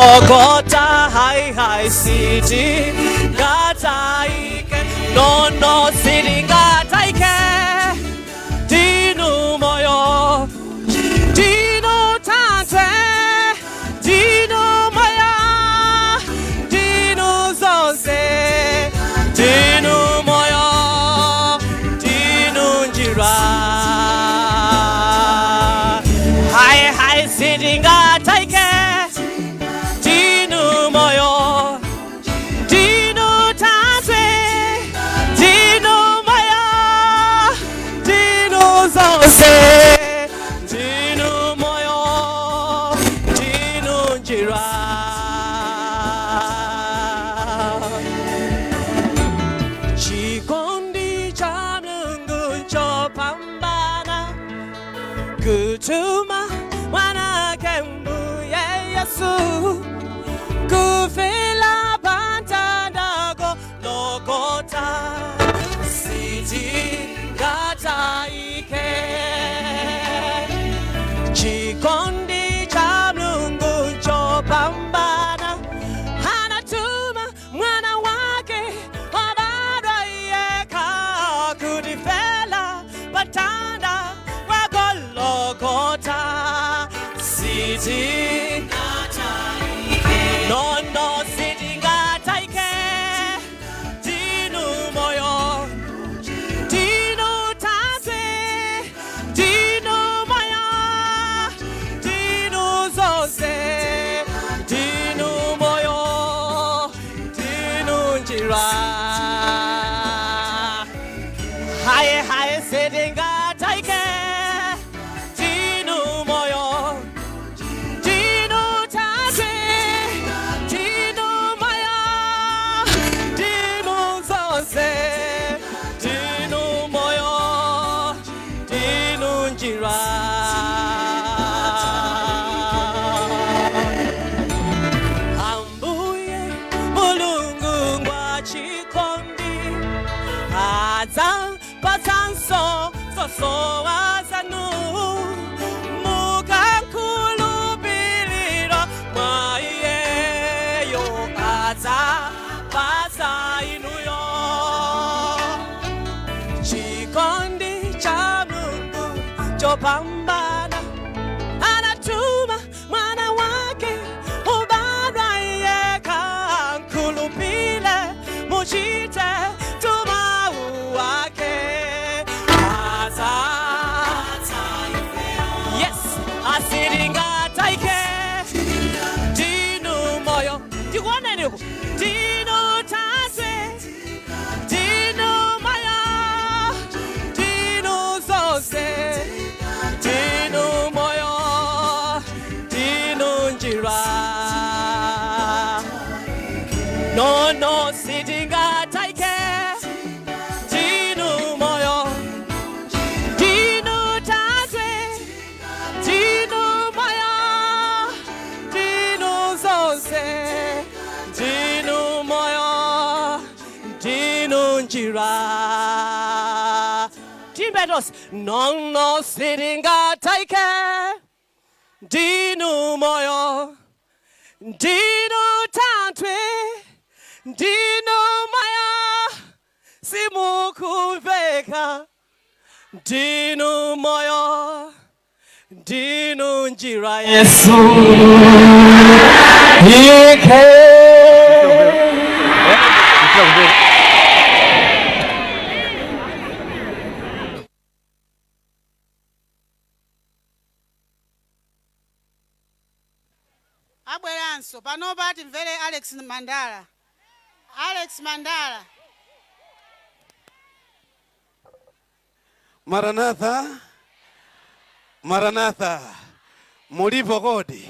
Logota hai city gataike no city gataike dinu moyo dinu tante dinu moya dinu zonze dinu moyo dinu njira hai city gataike dinu moyo dinu tante dinu moya dinu zonze dinu moyo dinu njira chikondi cha Mungu chopambana kutuma mwanake mbuye Yesu kufela bantandago Logota city gataike chikondi cha Mungu chopambana anatuma mwana wake obadwa yeka kudifela batanda wago Logota city no city gataike dinu moyo dinu tante dinu moyo dinu zonze dinu moyo dinu njira hai city gataike dinu moyo dinu tante dinu moyo dinu zonze dinu moyo dinu njira ambuye mulungu ngwa chikondi aza patanso soso azanu mukankulubirira mwayeyo aza pasa inuyo chikondi cha Mungu chopambana anatuma mwana wake ubadwa yeka nkulupile muchite tuma wake aza yes asiringa taike dinu moyo tikuona niko dinu tante dinu moyo dinu zonze dinu moyo dinu njira no city gataike dinu moyo dinu tante dinu moyo dinu zonze dinu moyo dinu njira timbetos no city gataike dinu moyo dinu tante dinu moyo simukuveka dinu moyo dinu njira Yesu ike abweranso pano pati mvere Alex Mandala Maranatha mulipo kodi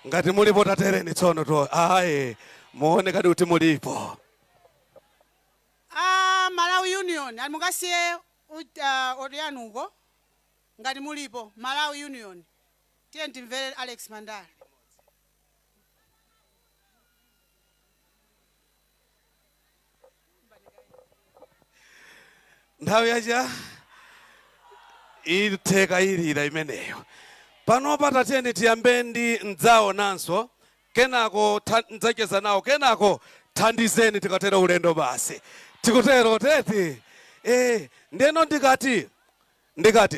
ngati mulipo tatereni tsono to aye muone kadi kuti mulipo Malawi Union alimukasiye odianuko ngati mulipo Malawi Union tiye timvere Alex Mandala nthawi yacha itheka ilira imeneyo panopa tatiyeni tiyambe ndi mdzawo nanso kenako ndzacheza nawo, kenako thandizeni tikatero ulendo basi. Tikutero teti. Ndeno ndikati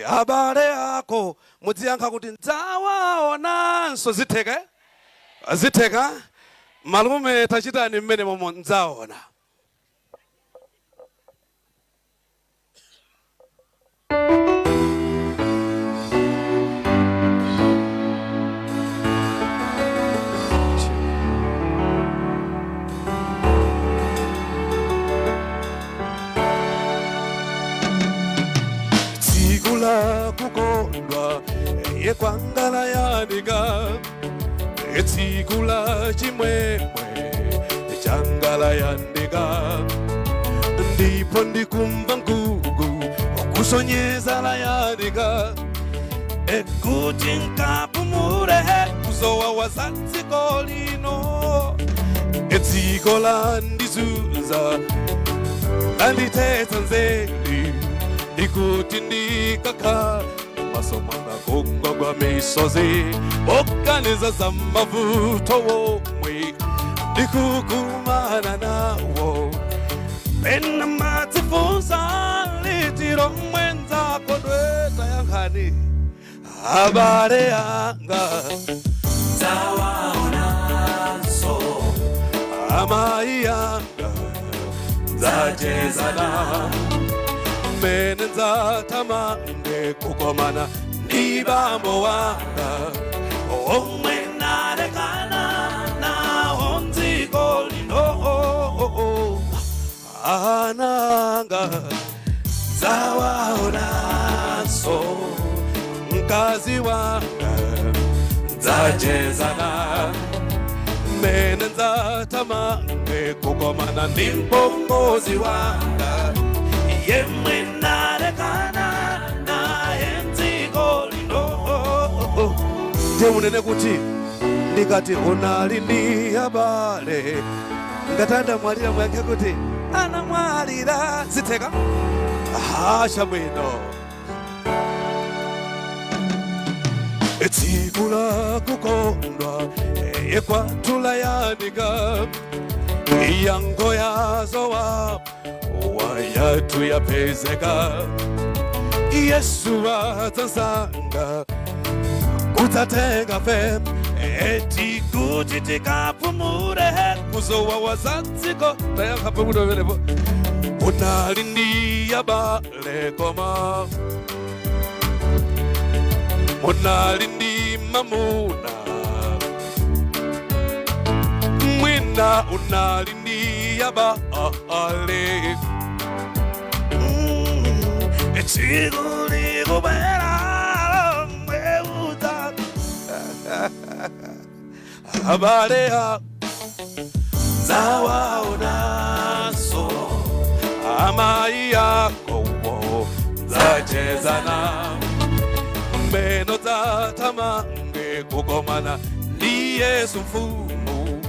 abale ako mudziyankha kuti ndzawaonanso. Zitheka? Zitheka? Malume tachitani mmene momwe ndzaona. Tsigula kukondwa yekwangala yanika, tsigula chimwemwe changala yandika, ndipo ndikumva nkugu kusonyeza la yanika, ekuti nkapumure kuzowa wazadziko lino, dziko landizuza landitetsa nzeli, ndikuti ndikakha masomanga kungagwa misozi, oganiza za mavuto womwe ndikukumana nawo, pena madzifunsa litiro mwenza kodweta yankhani abale anga dzawaonanso, amayi anga dzachezana, mene ndzatamange kukomana ndi bambo wanga omwe nalekana nawo mdziko lino, ananga dzawaonanso, mkazi wanga dzachezana, mene ndzatamange kukomana ndi mpongozi wanga yemwe nalekana naye mdziko lino. Ndiye munene kuti ndikati unali ndi abale ngatanda mwalira mwankhe kuti anamwalira. Zitheka? Chabwino. Tsiku la kukondwa yekwatula yanika, yango yazowa wayatu yapezeka, Yesu adzasanga kudzatenga fe, eti kuti tikapumure kuzowa wazadziko tayankhapemuno venepo. Unali ndi abale koma unali ndi mamuna, mwina unali ndi abale, tsiku likubwera mweuza abale dzawaonanso, amayi akowo dzachezana, meno dzatamange kukomana ndi Yesu mfumu,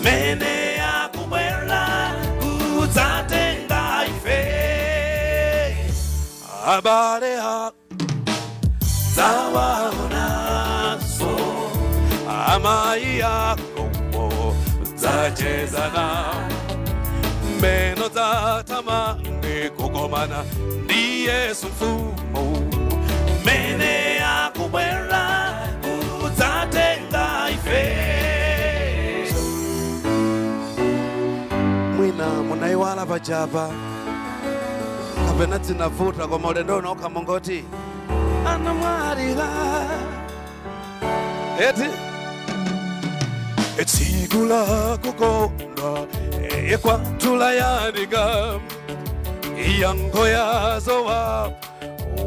mene akubwera kudzatenga ife. Abale dzawaonanso, amayi akowo dzachezana, meno dzatamange kukomana ndi Yesu mfumu, mene akubwera kudzatenga ife. Mwina munaiwala pachapa kapena dzinavuta koma ulendo unokha mongoti anamwalira. Eti tsiku la kukondwa yekwatula yanika, yango yazowa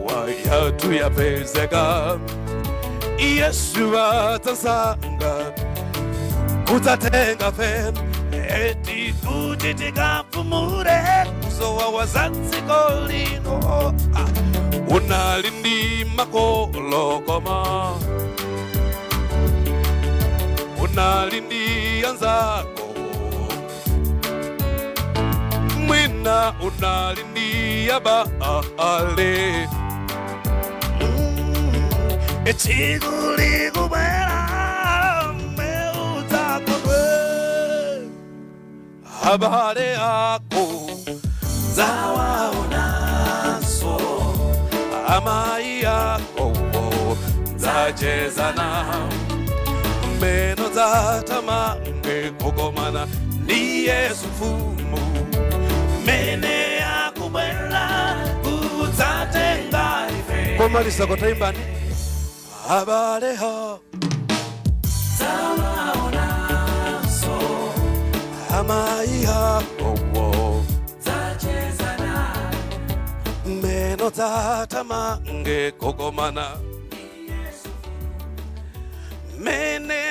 wayatu yapezeka, Yesu adzasanga kudzatenga fe, eti kuti tikapumure kuzowa wazadziko lino. Unali ndi makolo koma unali ndi anzako, mwina unali ndi abale, tsiku likubwera mweuza abale ako zawaonaso, amai yako zacheza nao, meno zatamange kugomana ni Yesu mfumu, mene yakubwela kuzatenga ife. Komalisa kotaimbani abale ha zawaonaso, amai yako zacheza nao, meno zatamange kugomana mene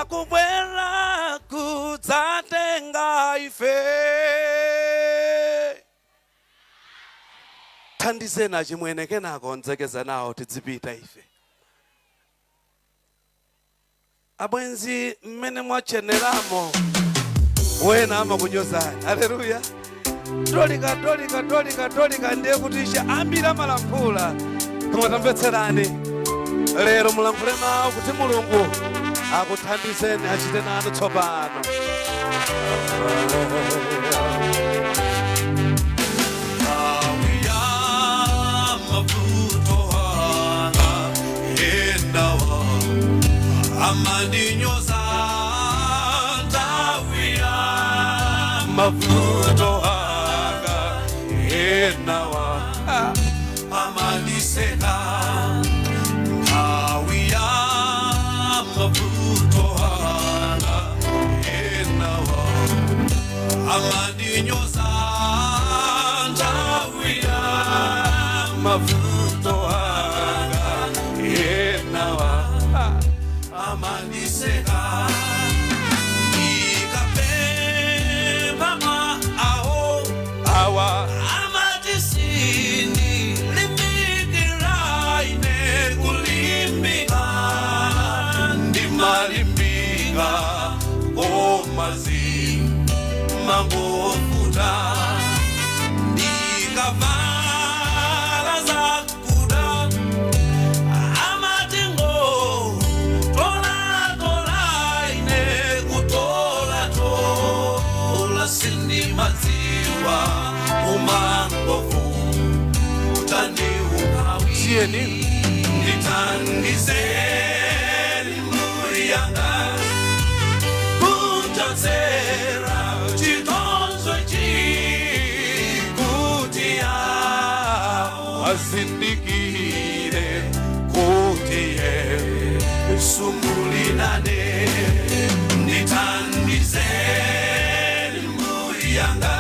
akubwela kuzatenga ife. Thandizeni achimweneke nako nzekeza nawo tizipita ife. Abwenzi mmene mwacheneramo wena amakunyozani. Haleluya. Dolika ndiye kutisha ambira malampula kumatamvetserani. Lero mulankhule mawu kuti Mulungu akuthandizeni achite nanu tsopano. Amandinyoza Tawia mavuto hanga enawa amandiseka Tawia mavuto hanga enawa amandinyoza Tawia mavuto hanga enawa amandiseka ikape mama ao awa amadisini limbikira ine kulimbika ndimalimbika omazi mangofuta ndikavala zakuda amatingo sini maziwa umangovu utani ukawieni nitangizeni murianga kunjazera chitonzo chikutia azindikire kutie sumulinane nitangizeni yanga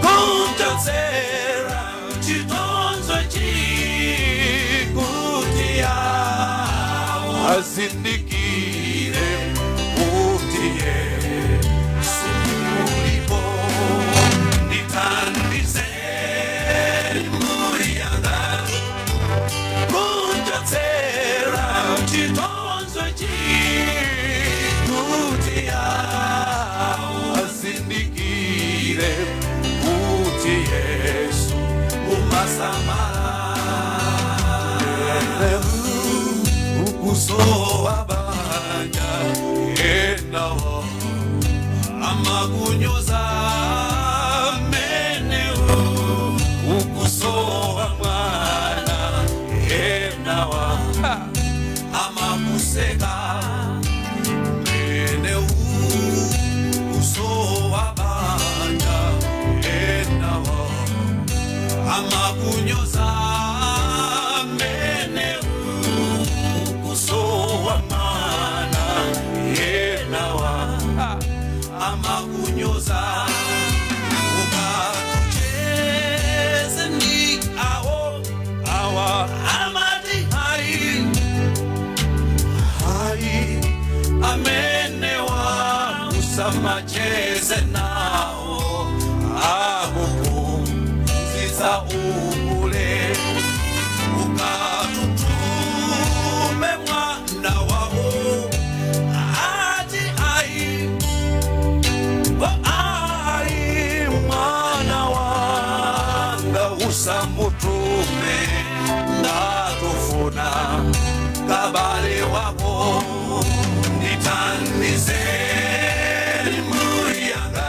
kunjazera chitonzo chikutia azindikire kutie sumulipo nitandizeri murianga kunjazera chitonzo chikutia azindikire kuti Yesu umasamala ukusowa banja enawo amakunyoza meneo ukusowa mwana enawa amamuseka meneo ukusowa banja enawa amakunyoza meneo ukusowa mwana enawa amakunyoza ukatucheze ni awo awa amadi hai amenewa usamacheze nao akupumzisa ubule ukatutume mwana wao ati ai mwana wanga usamutume ndatufuna kabale wako nitandizeni murianga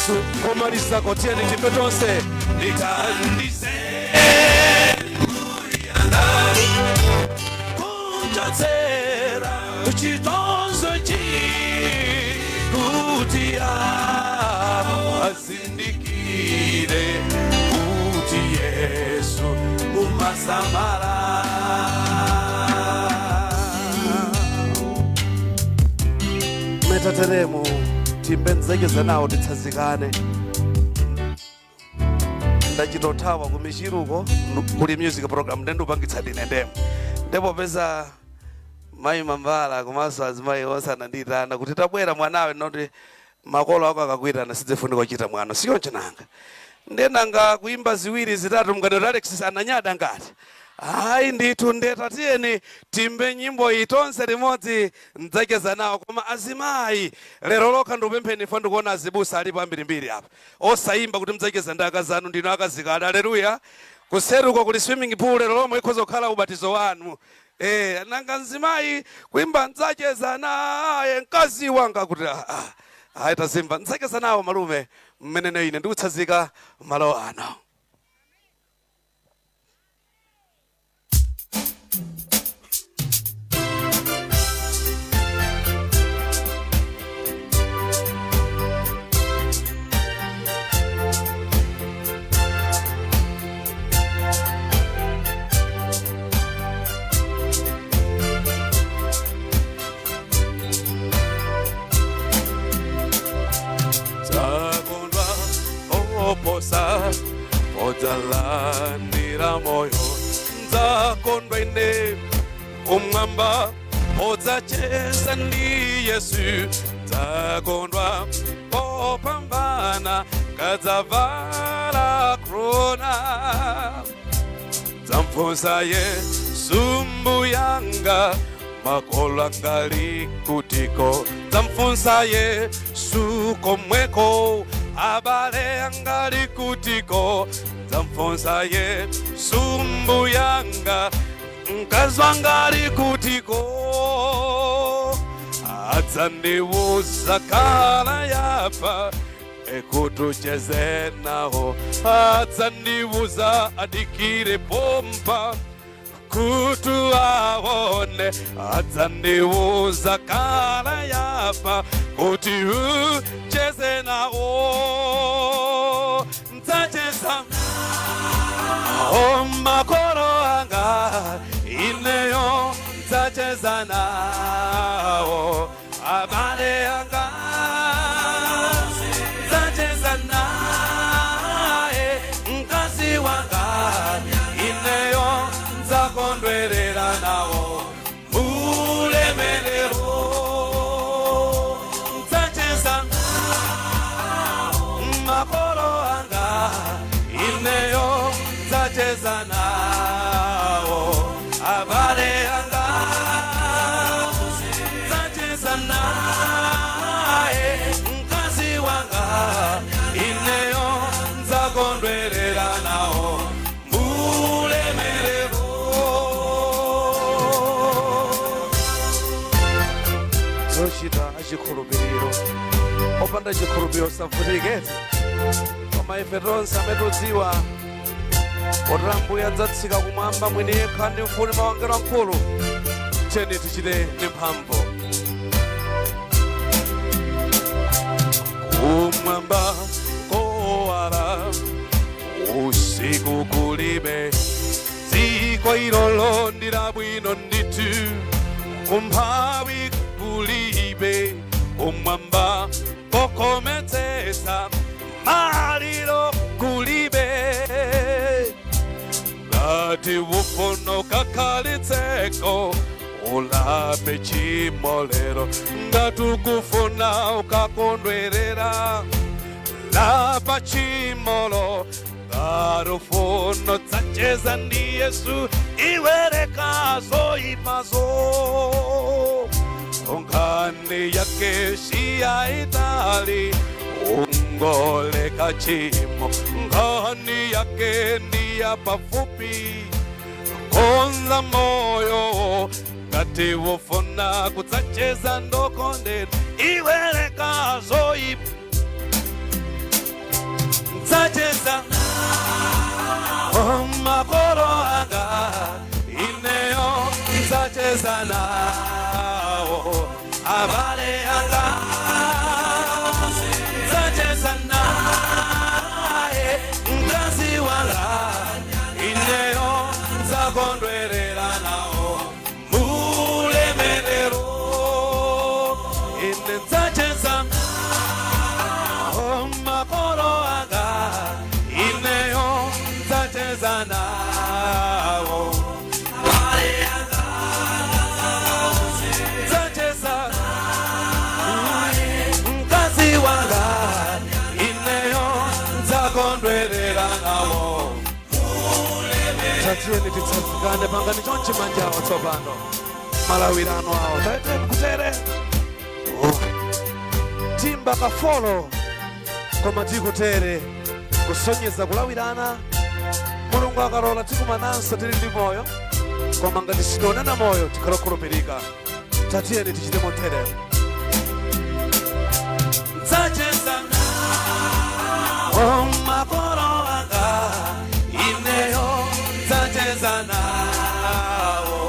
Yesu omaliza kotieni timbe tonse litandize kunjatera chitonzo chi kutia azindikire kuti Yesu umasamala. Metateremo timbenzekeze nawo titsazikane ndachitothawa kumichiruko kuli music program ndendupangitsa dine ndemo ndipo peza mayi Mambala komanso azimayi osananditana kuti tabwera mwanawe noti makolo ako akakuitana sidzefuna kuchita mwano siyo chinanga ndenanga kuimba ziwiri zitatu mngano Alex ananyada ngati hayi ndithu ndetatiyeni timbe nyimbo itonse limodzi ndzacheza nawo koma azimayi lero lokha ndupempheni fo ndikuona azibusa alipo ambirimbiri apa osayimba kuti mdzacheza ndi akazanu ndino akazikada. Haleluya. Kuseruko kuli swimming pool lero lomwe ikhoza kukhala ubatizo wanu. Nanga nzimayi kuimba ndzacheza naye mkazi wanga kuti hayi tazimba ndzacheza nawo malume mmene ine ndikutsazika malo ano. Ozalandira moyo nzakondwa ine umwamba odzacheza ndi Yesu nzakondwa opambana kadzavala krona zamfunsa Yesu mbuyanga makolo angali kutiko zamfunsa Yesu komweko abale angali kutiko zamfunsa Yesu mbuyanga mkazi angali kutiko adzandiwuza kala yafa ekutucheze nawo adzandiwuza adikire pompa kutu aone adzandiwuza kala yafa kuti ucheze nawo ndzacheza makolo anga ineyo ndzacheza nawo abale anga ndzacheza naye mkazi wanga ineyo ndzakondwerera nawo ulemerero ndzacheza makolo anga ineyo ndzacheza nawo abale anga ndzacheza naye mkazi wanga ineyo ndzakondwerera nawo ulemerero. Zochita achikhulupiriro opanda chikhulupiriro savutikezi koma ife tonse ametodziwa kuti Ambuye adzatsika kumwamba mwini yekha ndi mfuni mawangelo mkulu tiyeni tichite ndi mphamvu. Kumwamba kowala usiku kulibe dziko ilolo ndi labwino ndithu kumphawi kulibe kumwamba kokometsetsa maliro kulibe ngati ufuno kakhalitseko ulape chimolero ngati ukufuna ukakondwerera lapa chimolo ngati ufuno dzacheza ndi Yesu iwereka zoyipazo nkhani yake siyaitali ungoleka chimo nkhani yake ndi yapafupi konza moyo ngati ufuna kudzacheza ndokondera iwereka zoyipa nzacheza nawo makolo anga ineyo nzacheza nawo abale anga nzacheza naye mkazi wanga ineyo nzakondwerera nawo mulemerero ine nzacheza nawo makolo anga ineyo nzacheza nawo abale anga nzacheza naye mkazi wanga ineyo nzakondwerera nawo Tatieni titsafukane pangani chonchi manjawo tsopano malawirano awo taite kutere timba kafolo koma tikutere kusonyeza kulawirana mulungu akarola tikumananso tili ndi moyo koma ngati sinonena moyo tikhalakhulupirika tatiyeni tichite motere nzacheza nawo makolo anga ineyo nzacheza nawo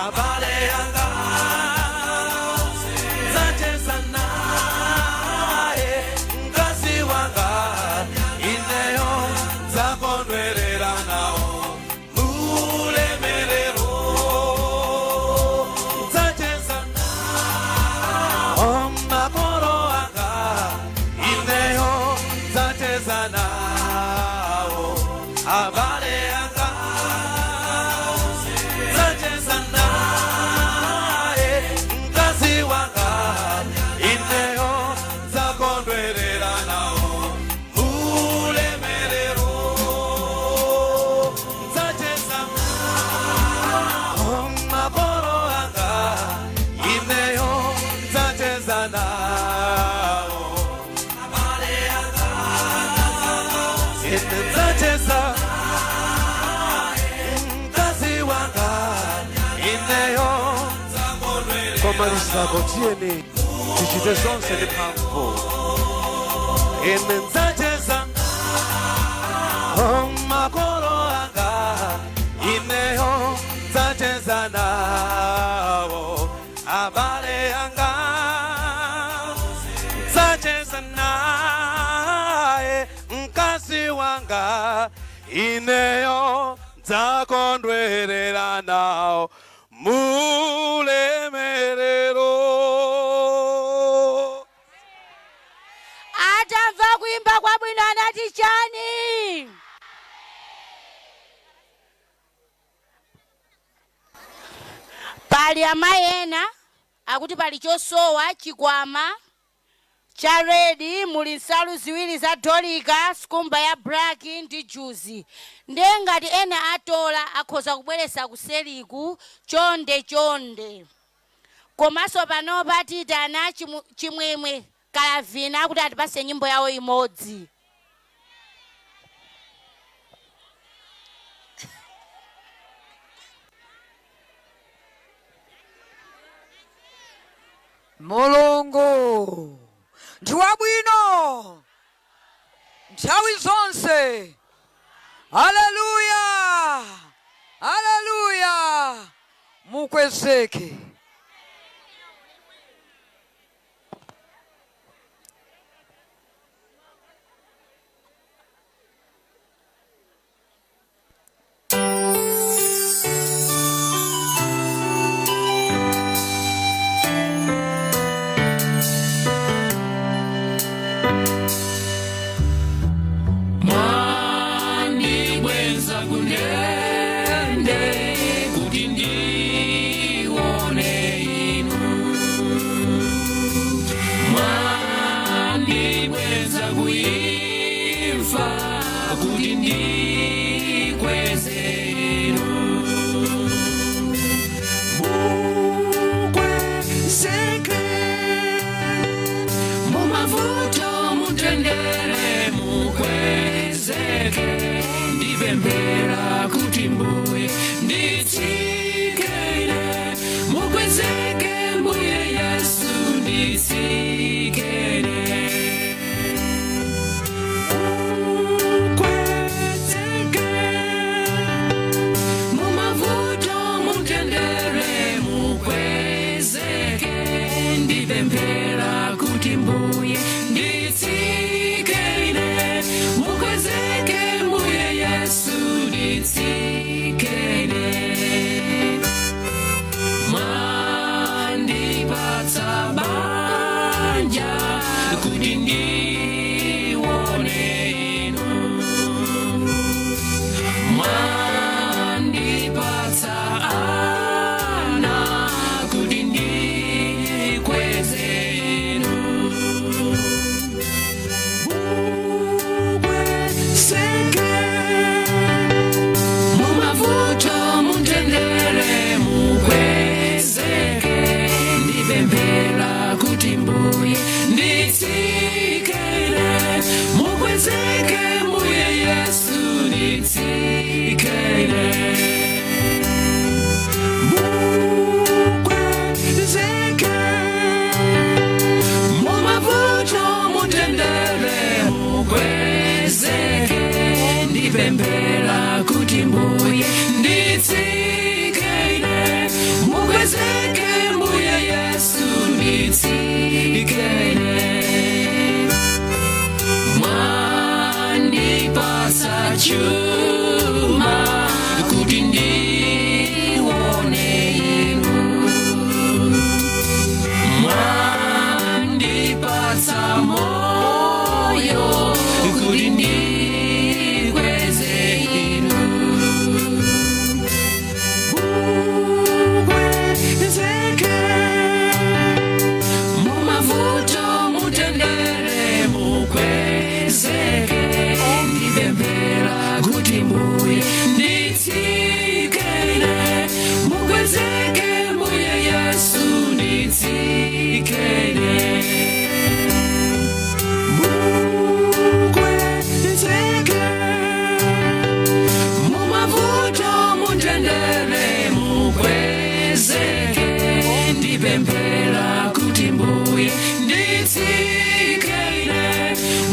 abale anga nzacheza naye mkazi wanga ineyo nzakondwerera nawo mulemerero nzacheza nawo makolo anga ineyo nzacheza nawo abale anga nzacheza naye mkazi wanga ineyo nzakondwerera nawo mulemerero nzacheza nawo makolo anga ineyo nzacheza nawo abale anga ine nzacheza mkazi wanga ineyo komarisako tiyeni tichite zonse ndi mphamvu ine nzacheza makolo anga ineyo nzacheza nawo abale anga nzacheza naye mkazi wanga ineyo nzakondwerera nawo mulemerero atamva kuimba kwa bwino anati chani pali amayena akuti pali chosowa chikwama cha redi muli nsalu ziwiri za dolika skumba ya braki ndi juzi ndiye ngati ena atola akhoza kubweresa kuseliku chonde komanso panopa titana chimwemwe kalavina kuti atipase nyimbo yawo imodzi Mulungu ndi wabwino nthawi zonse. Haleluya, haleluya, mukwezeke. nditsikene mwandipatsa banja kuti ndione inu mwandipatsa ana kuti ndikweze inu mukwezeke mumavuto mutendere mukwezeke ndipemphera kuti mbuye nditsikene mukwezeke mbuye yesu nditsikene mukwezeke mumavuto mutendere mukwezeke ndipemphera kuti mbuye nditsikene mukwezeke mbuye yesu nditsikene mwandipatsa chuma kuti ndione inu mwandipatsa moyo kuti ndikweze inu mukwezeke mumavuto mutendere mukwezeke ndipemphera kuti mbuye nditsikene mukwezeke mbuye yesu nditsikene mukwezeke mumavuto mutendere mukwezeke ndipemphera kuti mbuye nditsikene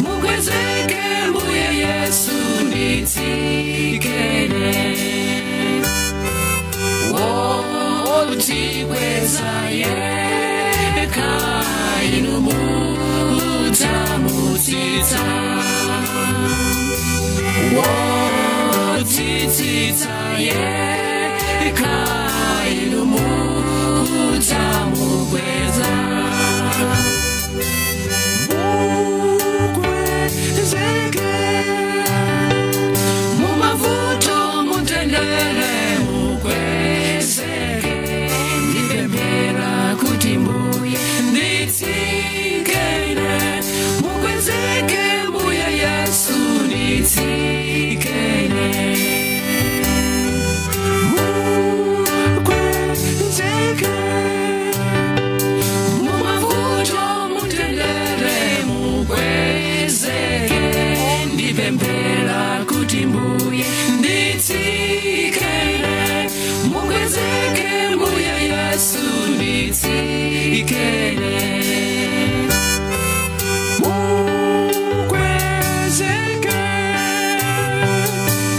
mukwezeke mbuye yesu nditsikene wotikweza yekha inu mudzamutsitsa wotitsitsa yekha inu mudzamukweza mukwezeke mumavuto mutendere mukwezeke ndipemphera kuti mbuye nditsikene mukwezeke mbuye yesu nditsikene mukwezeke mumavuto mutendere mukwezeke ndipemphera kuti mbuye nditsikene mukwezeke mbuye yesu nditsikene mukwezeke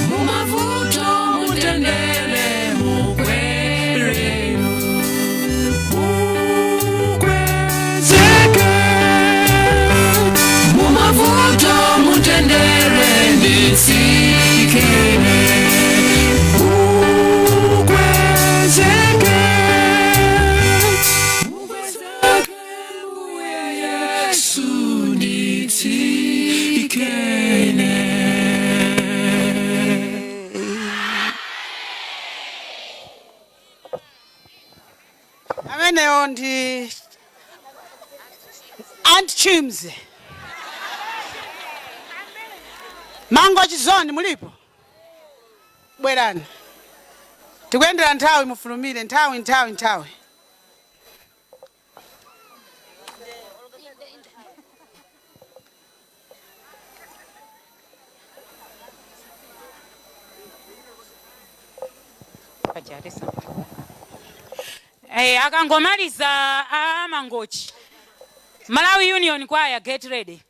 mumavuto mutendere mukwerenu mukwezeke mumavuto mutendere nditsikene mukwezeke mukwezeke mbuye yesu nditsikene ameneyo ndi Aunt Chimzi. Mango Chizoni mulipo? Bwerani. Tikuyendera nthawi mufulumire nthawi. Akangomaliza Mangochi. Malawi Union Choir, get ready.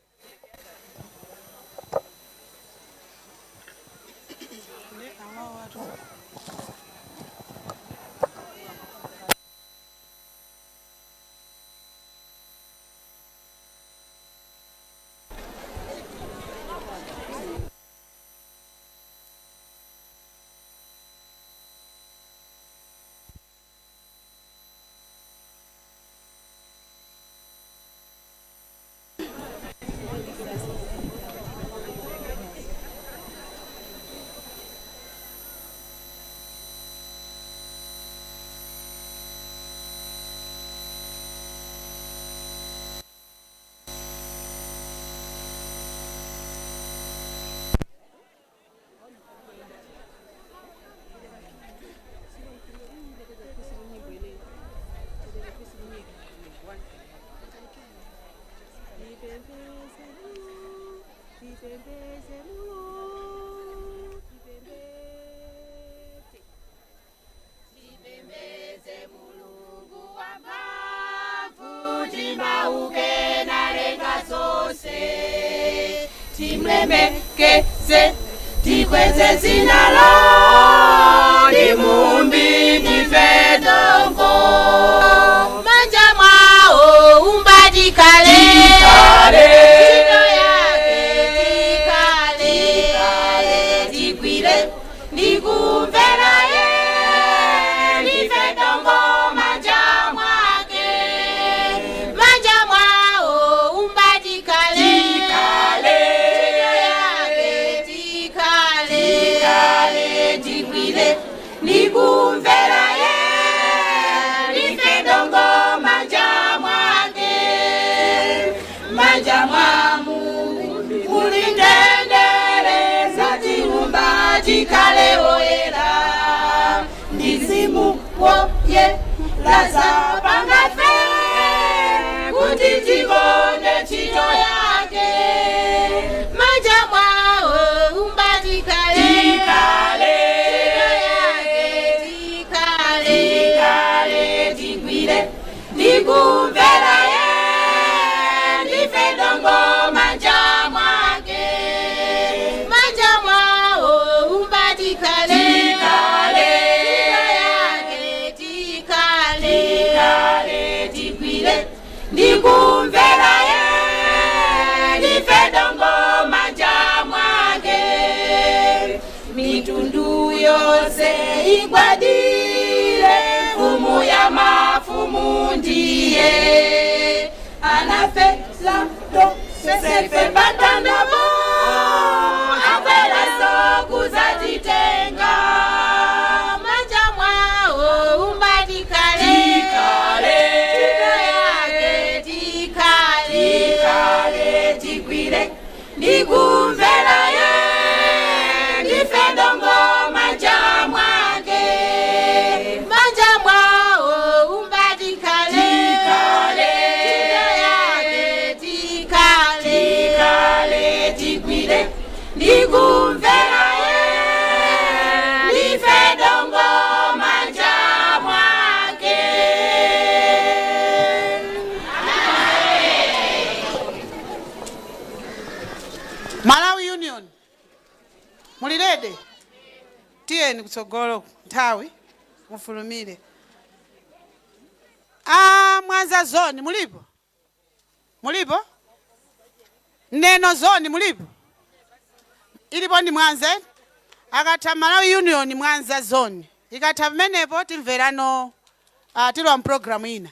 Timlemekeze tikweze zinalo limumbi tifedongo manja mwao umbadikale chino yake tikale tikwile nikumvera ye lifedongo manja mwake manja mwao umbadikale nikumvera ye lifedongo manja mwake manja mwamu mulindendereza tiumba tikale oyera ndizimu woye lazapangafe kuti tikone chito yake manja mwao umbatikale nikumvera ye lifedongo manja mwake manja mwao umbatikale tikale tikwile nikumvera ye lifedongo manja mwake mitundu yose igwadile fumu ya mafumu ndiye anafela to sesefe batandabo akwela soku zatitenga manja mwao umbadikale tikale tikwile nikumvera ye lifedongo manja mwake manja mwao umbadikale tikale tikwile nikumvera ye lifedongo manja mwake. Malawi Union mulirede tiyeni kutsogolo nthawi mufulumire. Mwanza zone mulipo neno zone mulipo ilipo ndi Mwanza akatha Malawi Union Mwanza zone ikatha pamenepo timverano tilwa mpulogalamu ina.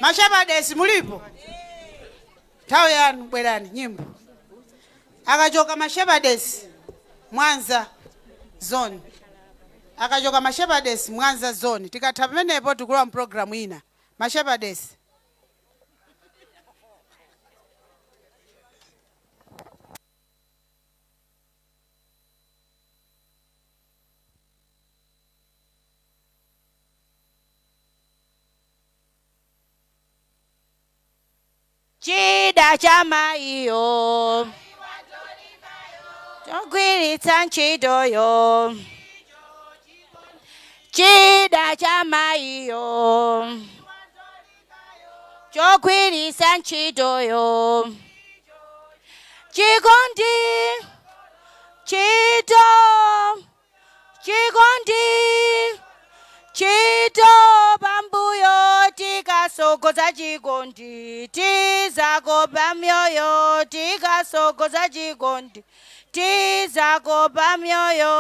Mashabadesi mulipo? Tawe yanu bwerani nyimbo. Akachoka Mashabadesi Mwanza zone. Akachoka Mashabadesi Mwanza zone. Tikatamenepo tukula program ina. Mashabadesi. Chida chama iyo chogwiritsa ntchito yo. Chida chama iyo chogwiritsa ntchito yo. Chikondi chito chikondi chito pambuyo tikasogoza chikondi tizakopa myoyo tikasogoza chikondi tizakopa myoyo.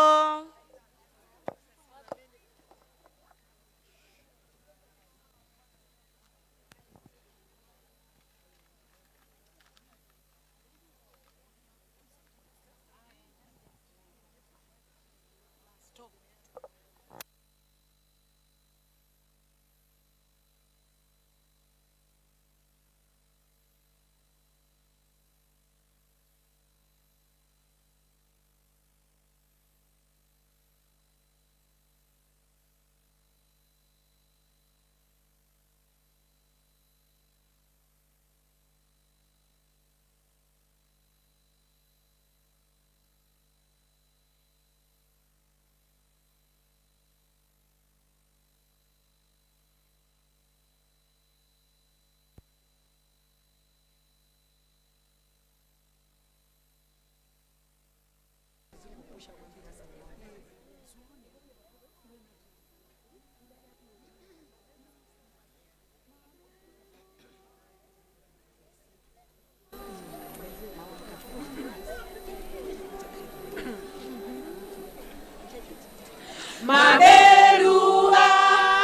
Maberu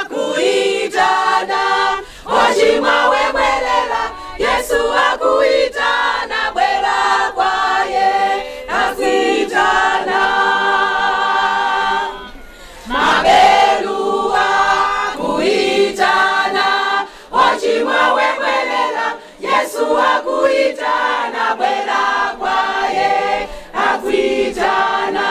akuitana, Ochimwa wemwelela, Yesu akuitana, bwera kwaye akuitana. Maberu akuitana, Ochimwa wemwelela, Yesu akuitana, bwera kwaye akuitana.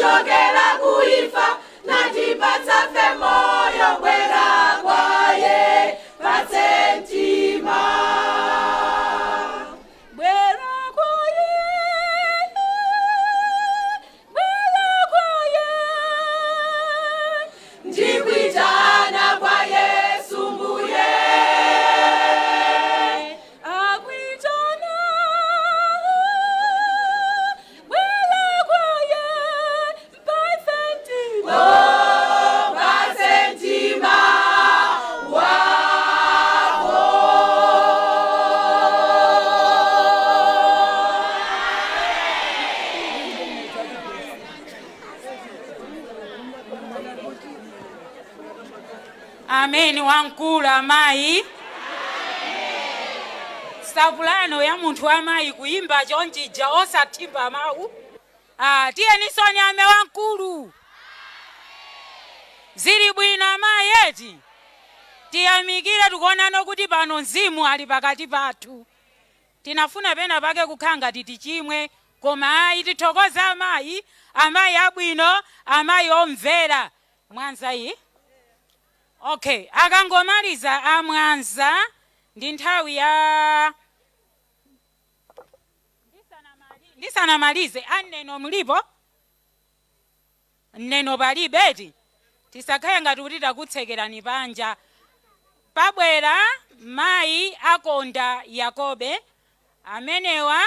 kuchokera kuifa natipatsa fe moyo bwera kwaye patsentima bwera kwaye ndikuitana kwa Yesu mbuye akuitana bwera kwaye patsentima patsentima wako ameni wankulu amayi savulano ya munthu amayi kuyimba chonjija osathimba mawu tiyenisoni ame wankulu zili bwino amayi eti tiyamikire tikuonano kuti pano mzimu ali pakati pathu tinafuna pena pake kukhanga titi chimwe koma ayi tithokoza amayi abwino amayi omvera Mwanza iyi. Okay, akangomaliza amwanza ndi nthawi ya ndisanamalize aneno mulipo neno palibe eti tisakhale ngati kuti takutsekerani panja pabwera mayi akonda Yakobe amenewa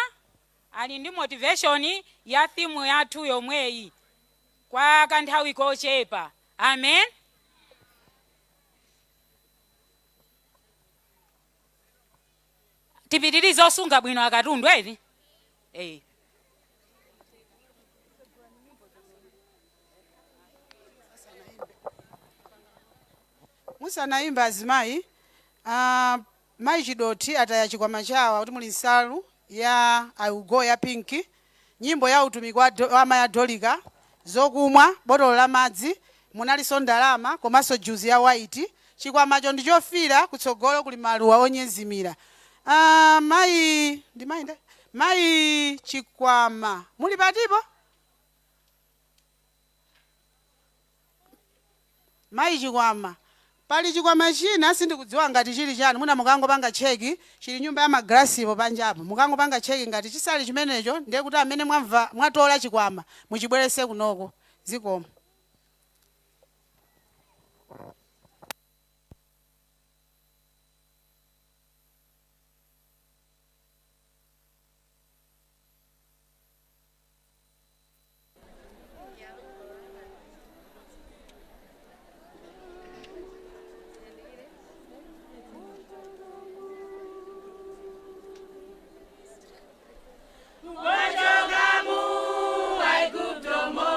ali ndi motivation ya theme yathu yomweyi kwa kanthawi kochepa. Amen. Tipitirize osunga bwino akatundu eti musanaimba azimayi mayi Chidoti ataya chikwama chawa kuti muli nsalu ya Augo ya pinki nyimbo ya utumiki wa amayi Adolika zokumwa botolo la madzi munalinso ndalama komanso juzi ya white chikwamacho ndi chofira kutsogolo kuli maluwa onyezimira. Mayi ndi mayi nda mayi Chikwama muli patipo mayi Chikwama pali chikwama china sindikudziwa ngati chili chanu muna mukangopanga cheki chili nyumba ya magrasipo panjapo mukangopanga cheki ngati chisali chimenecho ndiye kuti amene mwatola chikwama muchibwerese kunoko zikomo. Wajogamu, Aiguptomo,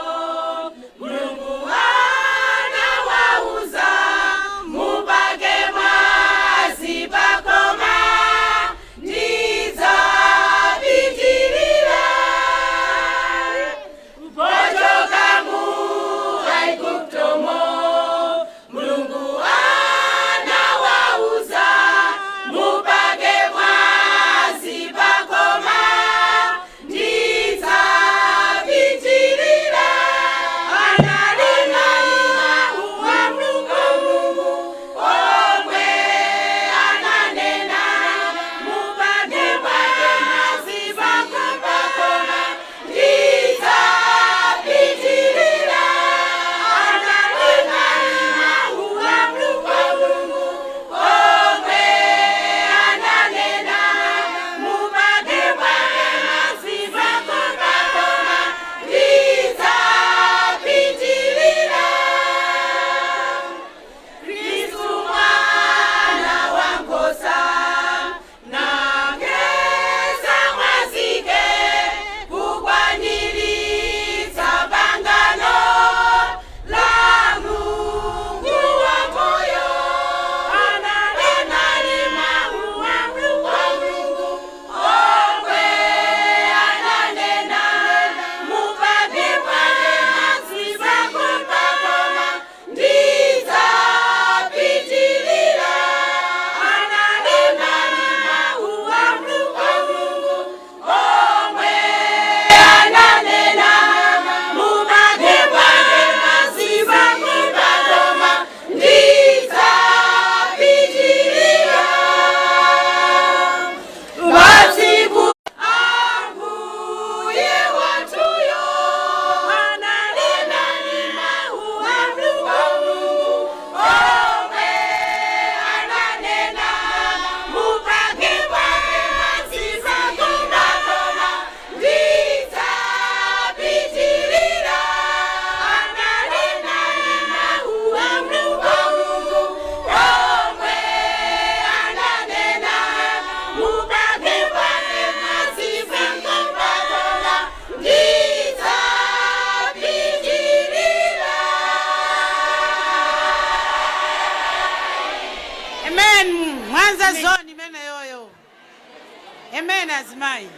azimayi.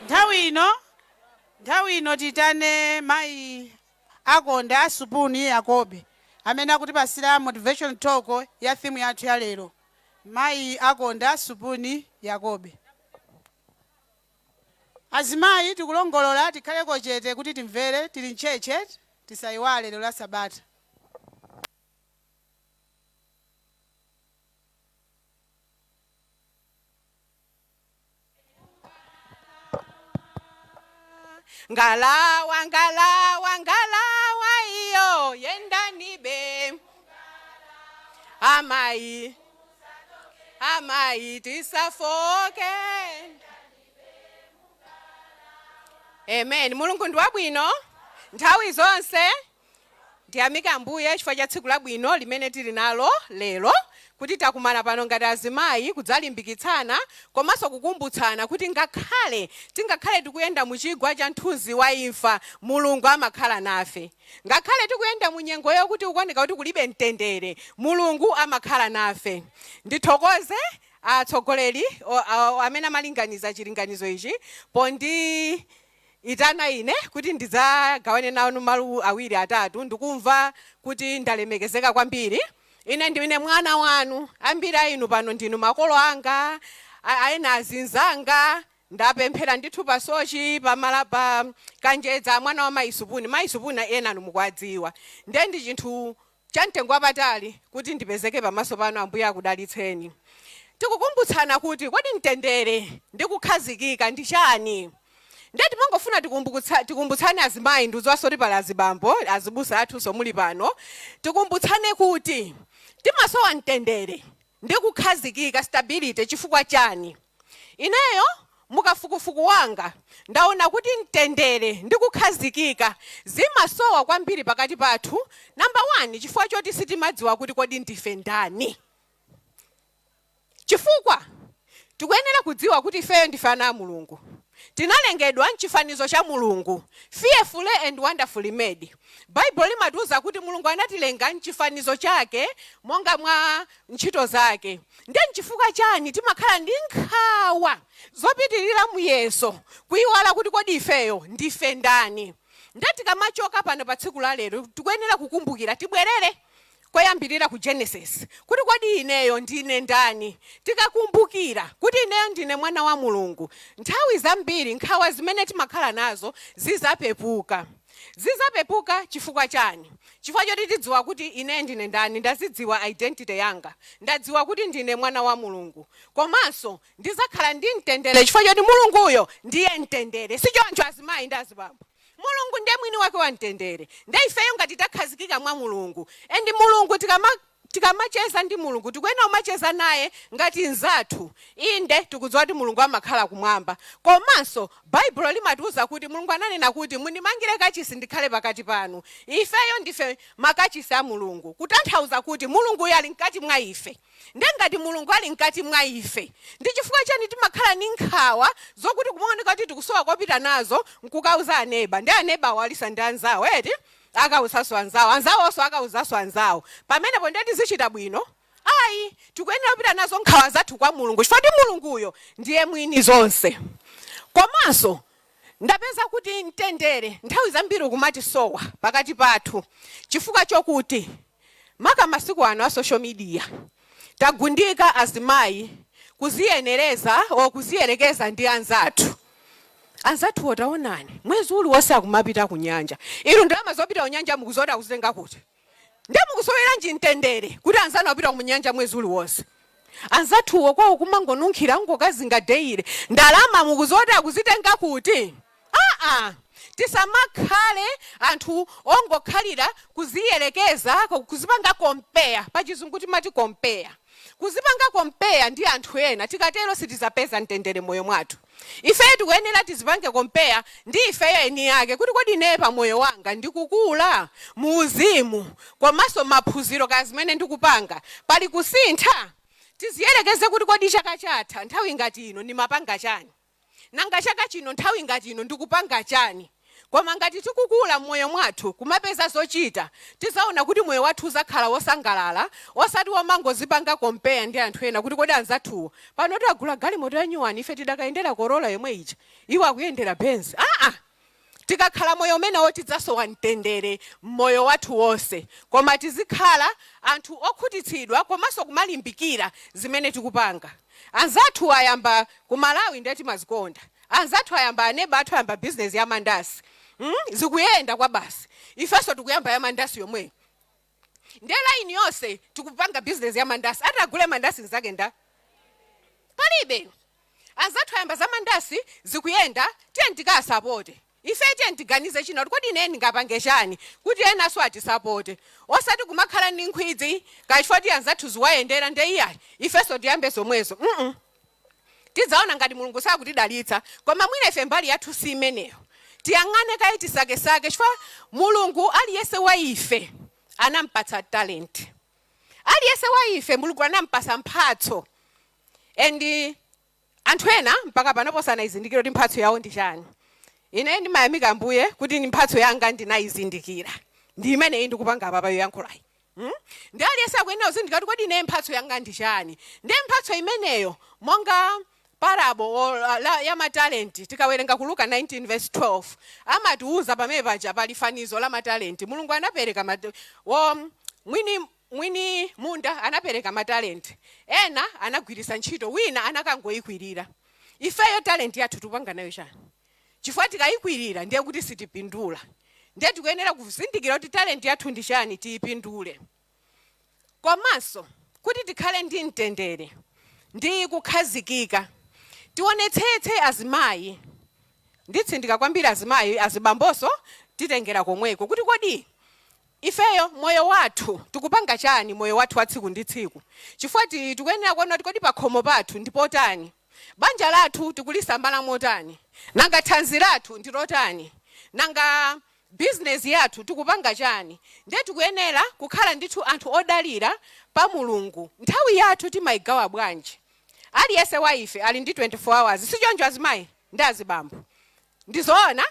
Nthawi ino titane mayi Akonda Asupuni Yakobe amene akutipasira motivation talk ya theme yathu ya lero. Mayi Akonda Asupuni Yakobe. Azimayi tikulongolola tikhaleko chete kuti timvere tili mcheche tisayiwale lero la Sabata. Ngalawa ngalawa ngalawa iyo yendanibe amayi tisafoke. Amen. Mulungu ndi wabwino nthawi zonse. Ndiyamika Ambuye chifukwa cha tsiku labwino limene tili nalo lero kuti takumana pano ngati azimayi kudzalimbikitsana komanso kukumbutsana kuti tingakhale tikuyenda mu chigwa cha mthunzi wa imfa, Mulungu amakhala nafe. Ngakhale tikuyenda mu nyengo yokuti ukuoneka kuti kulibe mtendere, Mulungu amakhala nafe. Ndithokoze atsogoleri amene amalinganiza chilinganizo ichi pondi itana ine kuti ndidzagawane nawo mawu awiri atatu. Ndikumva kuti ndalemekezeka kwambiri. Ine ndine mwana wanu, ambiri inu pano ndinu makolo anga, aena azinzanga. Ndapemphera ndithu pasochi pamalapa kanjedza mwana wa Mayi Supuni. Mayi Supuni ena mukwadziwa. Ndi chinthu chamtengo wapatali kuti ndipezeke pamaso pano. Ambuye akudalitseni. Tikukumbutsana kuti kodi mtendere ndi kukhazikika ndi chani. Ndeti mangofuna tikumbutsane azimayi ndizwasoti pala azibambo azibusa athu muli pano. Tikumbutsane kuti timasowa mtendere ndi kukhazikika, stability, chifukwa chani. Ineyo mukafukufuku wanga ndaona kuti mtendere ndi kukhazikika zimasowa kwambiri pakati pathu. Number 1, chifukwa choti sitimadziwa kuti kodi ndife ndani. Chifukwa tikuyenera kudziwa kuti ifeyo ndife ana a Mulungu. Tinalengedwa mchifanizo cha Mulungu, fearfully and wonderfully made. Bible limatiuza kuti Mulungu anatilenga mchifanizo chake monga mwa ntchito zake. Ndi chifukwa chani timakhala ndi nkhawa zopitirira muyeso kuyiwala kuti kodi ifeyo ndife ndani. Ndati kamachoka pano pa tsiku la lero tikuyenera kukumbukira tibwerere koyambirira ku Genesis kuti kodi ineyo ndine ndani. Tikakumbukira kuti ineyo ndine mwana wa Mulungu, nthawi zambiri nkhawa zimene timakhala nazo zizapepuka. Chifukwa chani? Chifukwa choti tidziwa kuti ine ndine ndani, ndazidziwa identity yanga, ndadziwa kuti ndine mwana wa Mulungu. Komanso ndizakhala ndi mtendere chifukwa choti Mulunguyo ndiye mtendere. Sichoncho azimayi ndi azibambo. Mulungu ndiye mwini wake wa mtendere. Ndiye ifeyo ngati takhazikika mwa Mulungu. Endi Mulungu tikamacheza ndi Mulungu tikuyenera kumacheza naye ngati nzathu. Inde tikudziwa kuti Mulungu amakhala kumwamba. Komanso Bible limatiuza kuti Mulungu ananena kuti mundimangire kachisi ndikhale pakati panu. Ifeyo ndife makachisi a Mulungu. Kutanthauza kuti Mulungu ali mkati mwa ife. Ngati Mulungu ali mkati mwa ife, ndi chifukwa chani timakhala ndi nkhawa zokuti kumaoneka kuti tikusowa kopita nazo nkukauza aneba. Ndi aneba walisa ndi anzawo eti akausaso anzawo akauzaso anzawo. Pamenepo ndeti zichita bwino. Ayi, tikuyenera kupita nazo nkhawa zathu kwa Mulungu chifukwa kuti Mulunguyo ndiye mwini zonse. Komanso ndapeza kuti mtendere nthawi zambiri kumatisowa pakati pathu chifukwa chokuti maka masiku ano a social media tagundika azimayi kuziyenereza kuziyerekeza ndi anzathu. Anzathu otaonani mwezi uli wonse akumapita ku nyanja. Inu ndalama zopita ku nyanja mukuzota kuzenga kuti ndiye mukusowera nji mtendere kuti anzanu apita ku nyanja mwezi uli wonse. Anzathuwo kwawo kumangonunkhira ngokazinga deire ndalama mukuzota kuzitenga kuti tisamakhale anthu ongokhalira kuziyerekeza kuzipanga compare. Pachizungu timati compare. Kuzipanga compare ndi anthu ena tikatero sitizapeza mtendere moyo mwathu. Ifeyo tikuyenera tizipange compare ndi ifeyo eni yake kuti kodi ine pa moyo wanga ndikukula mu uzimu komanso maphunziro kazimene ndikupanga pali kusintha. Tiziyerekeze kuti kodi chaka chatha nthawi ngati ino ndimapanga chani, nanga chaka chino nthawi ngati ino ndikupanga chani. koma ngati tikukula mmoyo mwathu kumapeza zochita tizaona kuti moyo wathu uzakhala wosangalala osati womangozipanga compare ndi anthu ena kuti kodi anzathuwo pano tagula galimoto ya nyuwani ife tidakayendera Corolla yomwe ija iwo akuyendera Benz. Tikakhala moyo umenewo tidzasowa mtendere mmoyo wathu wonse, koma tizikhala anthu okhutitsidwa komanso kumalimbikira zimene tikupanga. Anzathu ayamba ku Malawi ndeti mazikonda, anzathu ayamba aneba athu ayamba business ya mandasi, zikuyenda kwa basi ifeso tikuyamba ya mandasi yomwe ndela ini yonse tikupanga business ya mandasi atagule mandasi nzake nda palibe. Anzathu ayamba za mandasi zikuyenda tiye ndikasapote ife tiye ndiganize chino kodi neni ngapange chani kuti ena so atisapote osati kumakhala ndi nkhwidzi kachifoti anzathu ziwayendera nde iyayi ifeso tiyambe zomwezo. Tidzaona ngati Mulungu sakutidalitsa koma mwina ife mbali yathu si imeneyo tiyang'ane kayi tisake chifukwa Mulungu aliyese wa ife anampatsa talent, aliyese wa ife Mulungu anampasa mphatso, and anthu ena mpaka panopo sanayizindikira kuti mphatso yawo ndi chani. Ine ndimayamika Ambuye kuti ni mphatso yanga ndinayizindikira ndi imene ndikupanga apa payo yankhulayi. Ndi aliyese akuyenera kuzindikira kuti kodi ine mphatso yanga ndi chani. Ndi mphatso imeneyo monga parable ya matalenti tikawerenga ku Luka 19 verse 12 amatiuza pamene paja pali fanizo la matalenti. Mulungu anapereka mwini munda anapereka matalenti, ena anagwiritsa ntchito, wina anakangoyikwirira. Ifeyo talenti yathu tupanga nayo chani chifukwa tikayikwirira ndiye kuti sitipindula, ndiye tikuyenera kuzindikira kuti talenti yathu ndi chani tiyipindule. Komanso kuti tikhale ndi mtendere ndi kukhazikika tionetsetse azimayi, nditsindika kwambiri azimayi azibamboso titengera komweko kuti kodi ifeyo moyo wathu tikupanga chani moyo wathu wa tsiku ndi tsiku, chifukwa tikuyenera kuona kuti kodi pakhomo pathu ndipotani, banja lathu tikulisambala motani, nanga thanzi lathu ndilotani, nanga business yathu tikupanga chani. Ndiye tikuyenera kukhala ndithu anthu odalira pa Mulungu. Nthawi yathu timayigawa bwanji? Aliyese wa ife ali ndi 24 hours, sichonjo azimayi ndi azibambo ndizoona.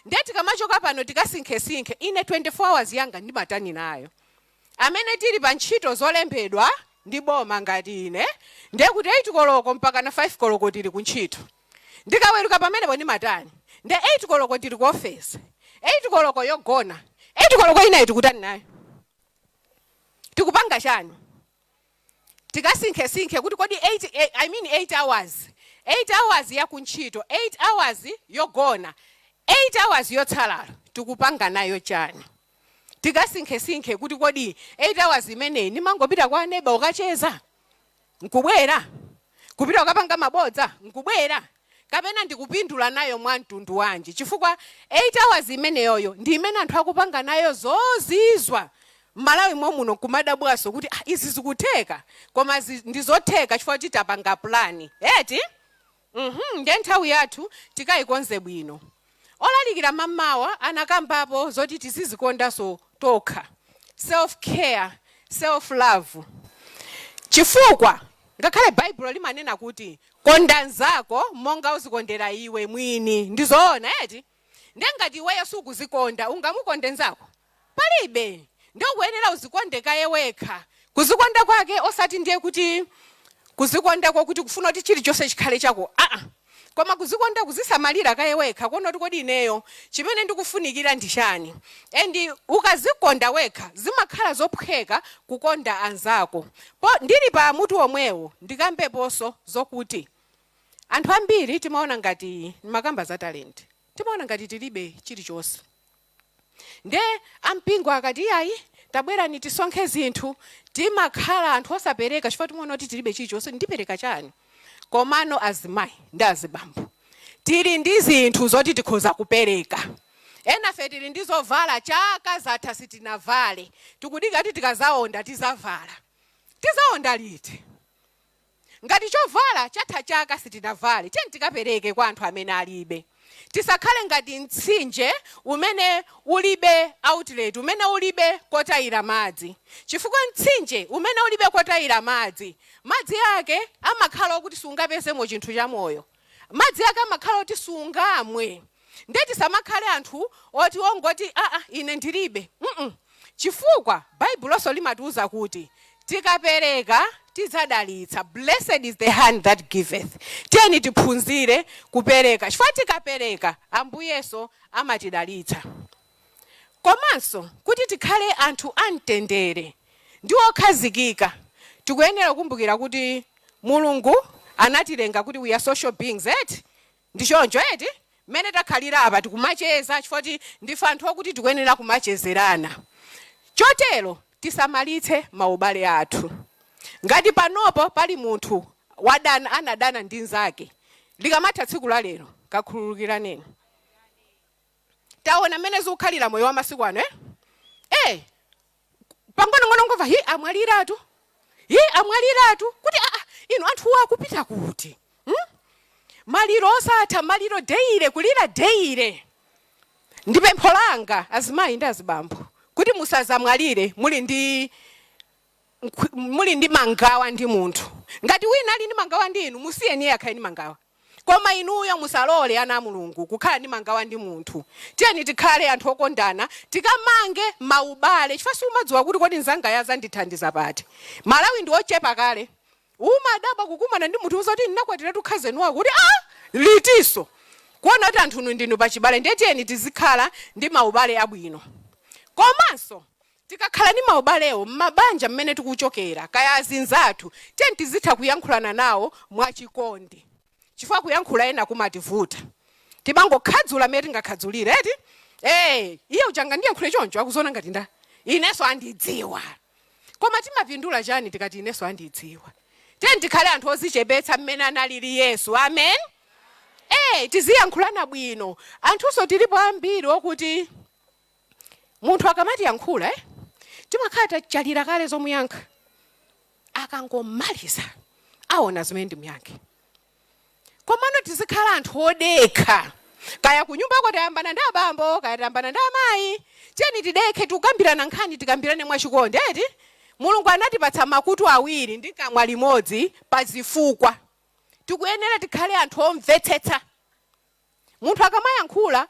Ndiye tikamachoka pano tikasinkhe ine 24 hours yanga ndimatani nayo. Amene tili pa ntchito zolembedwa ndi boma ngati ine ndiye kuti 8 koloko mpaka na 5 koloko tili ku ntchito, ndikaweruka pamenepo ndimatani ndiye 8 koloko tili ku office, 8 koloko yogona, 8 koloko inayi tikutani nayo tikupanga chani. Tikasinkhe kuti kodi 8 hours, 8 hours ya kuntchito, 8 hours yogona, 8 hours yotsalala tikupanga nayo chani. Tikasinkhe kuti kodi 8 hours imeneyi nimangopita kwa neighbor ukacheza nkubwera, kupita ukapanga mabodza nkubwera, kapena ndikupindula nayo mwantundu wanji, chifukwa 8 hours imeneyoyo ndi imene anthu akupanga nayo zozizwa. Malawi muno kumadabwaso kuti izi zikutheka koma ndizotheka chifukwa titapanga plani eti. Ndiye nthawi yathu tikayikonze bwino. Olalikira mamawa anakambapo zoti tizizikondaso tokha, self care, self love, chifukwa ngakhale Bible limanena kuti konda nzako monga uzikondera iwe mwini, ndizoona eti. Ndiye ngati iweyo sukuzikonda ungamukonde nzako palibe. Ndiye ukuyenera uzikonde kaye wekha. Kuzikonda kwake osati ndiye kuti kuzikonda kuti kufuna kuti chilichonse chikhale chako, koma kuzikonda kuzisamalira kaye wekha kuona kuti kodi ineyo chimene ndikufunikira ndi chani. And ukazikonda wekha zimakhala zophweka kukonda anzako. Ndili pa mutu omwewo ndikambeponso zokuti anthu ambiri timaona ngati makamba za talent, timaona ngati tilibe chilichonse. Nde ampingo akati ayi tabwera ni tisonkhe zinthu timakhala anthu osapereka chifukwa timaona kuti tilibe chilichonse. Ndipereka chani? Komano azimayi ndi azibambo tili ndi zinthu zoti tikhoza kupereka. Ena fe tili ndi zovala chaka zatha sitinavale, tikudika kuti tikazaonda tizavala. Tizaonda liti? Ngati chovala chatha chaka sitinavale tiye tikapereke kwa anthu amene alibe. Tisakhale ngati mtsinje umene ulibe outlet, umene ulibe kotayira madzi, chifukwa mtsinje umene ulibe kotayira madzi ake amakhala kuti sungapezemo chinthu cha moyo, madzi ake amakhala kuti sungamwe. ndeti samakhale anthu oti ongoti ine ndilibe chifukwa baibuloso limatiuza kuti tikapereka tidzadalitsa. Blessed is the hand that giveth. Tiyeni tiphunzire kupereka chifukwa tikapereka ambuyeso amatidalitsa. Komanso kuti tikhale anthu amtendere ndi okhazikika tikuyenera kukumbukira kuti mulungu anatilenga kuti we are social beings ndichoncho mmene takhalira apa tikumacheza chifukwa ndife anthu okuti tikuyenera kumachezerana. Chotero tisamalitse maubale athu. Ngati panopo pali munthu anadana ndi nzake likamatha tsiku la lero kakhululikiraneni. Taona mmene zikukhalira moyo wa masiku ano pang'ono ngomva amwaliratu kuti inu anthuwa akupita kuti maliro osatha, maliro deire, kulira deire. Ndi pempho langa azimayi ndi azibambo kuti musazamwalire muli ndi mangawa ndi munthu. Ngati wina ali ndi mangawa ndi inu musiyeni akhale ndi mangawa, koma inuyo musalole ana a Mulungu kukhala ndi mangawa ndi munthu. Tiyeni tikhale anthu okondana, tikamange maubale chifukwa sumadziwa kuti kodi nzanga yazandithandiza pati. Malawi ndi ochepa kale, umadaba kukumana ndi munthu uzoti ndinakwatira tukhazenuwa kuti litiso kuona kuti anthu ndinu pachibale. Ndiye tiyeni tizikhala ndi maubale abwino. Komanso tikakhala ndi maubalewo m'mabanja mmene tikuchokera kaya azinzathu tiyeni tizitha kuyankhulana nawo mwachikondi chifukwa kuyankhula ena kumativuta. Timangokhadzula mmene tingakhadzulire iye uchanga ndiyankhule choncho akuzona ngati ineso andidziwa, koma timapindula chani tikati ineso andidziwa. Tiyeni tikhale anthu ozichepetsa mmene analili Yesu. Amen. Tiziyankhulana bwino. Anthuso tilipo ambiri okuti munthu akamati yankhula timakhala tachalira kale zomuyankha, akangomaliza aona zimene ndimuyankhe. Komano tizikhala anthu odekha, kaya kunyumba kwa tayambana ndi abambo kaya tayambana ndi amayi, tiyeni tidekhe tikambirana nkhani tikambirane mwachikondi. Mulungu anatipatsa makutu awiri ndi kamwa limodzi pa zifukwa. Tikuyenera tikhale anthu omvetsetsa. Munthu akamayankhula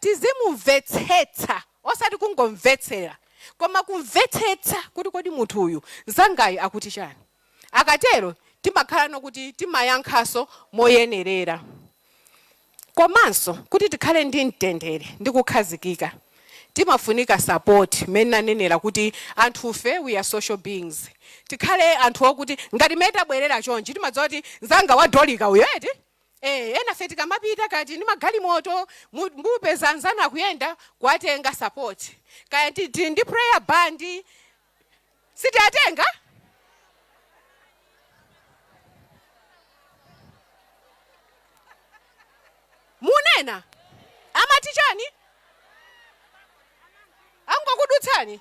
tizimumvetsetsa osati kungomvetsera, koma kumvetsetsa kuti kodi munthu uyu nzangayi akuti chani. Akatero timakhala nokuti timayankhaso moyenerera. Komanso kuti tikhale ndi mtendere ndi kukhazikika timafunika support. Mmene nanenera kuti anthufe we are social beings. Tikhale anthu okuti ngati metabwerera chonchi timadziwa kuti nzanga wadolika uyo ena fe tikamapita kati ndi magalimoto mupeza nzanu akuyenda kuwatenga support. Kaya ndi prayer band sitiatenga. Munena amati chani angokudutsani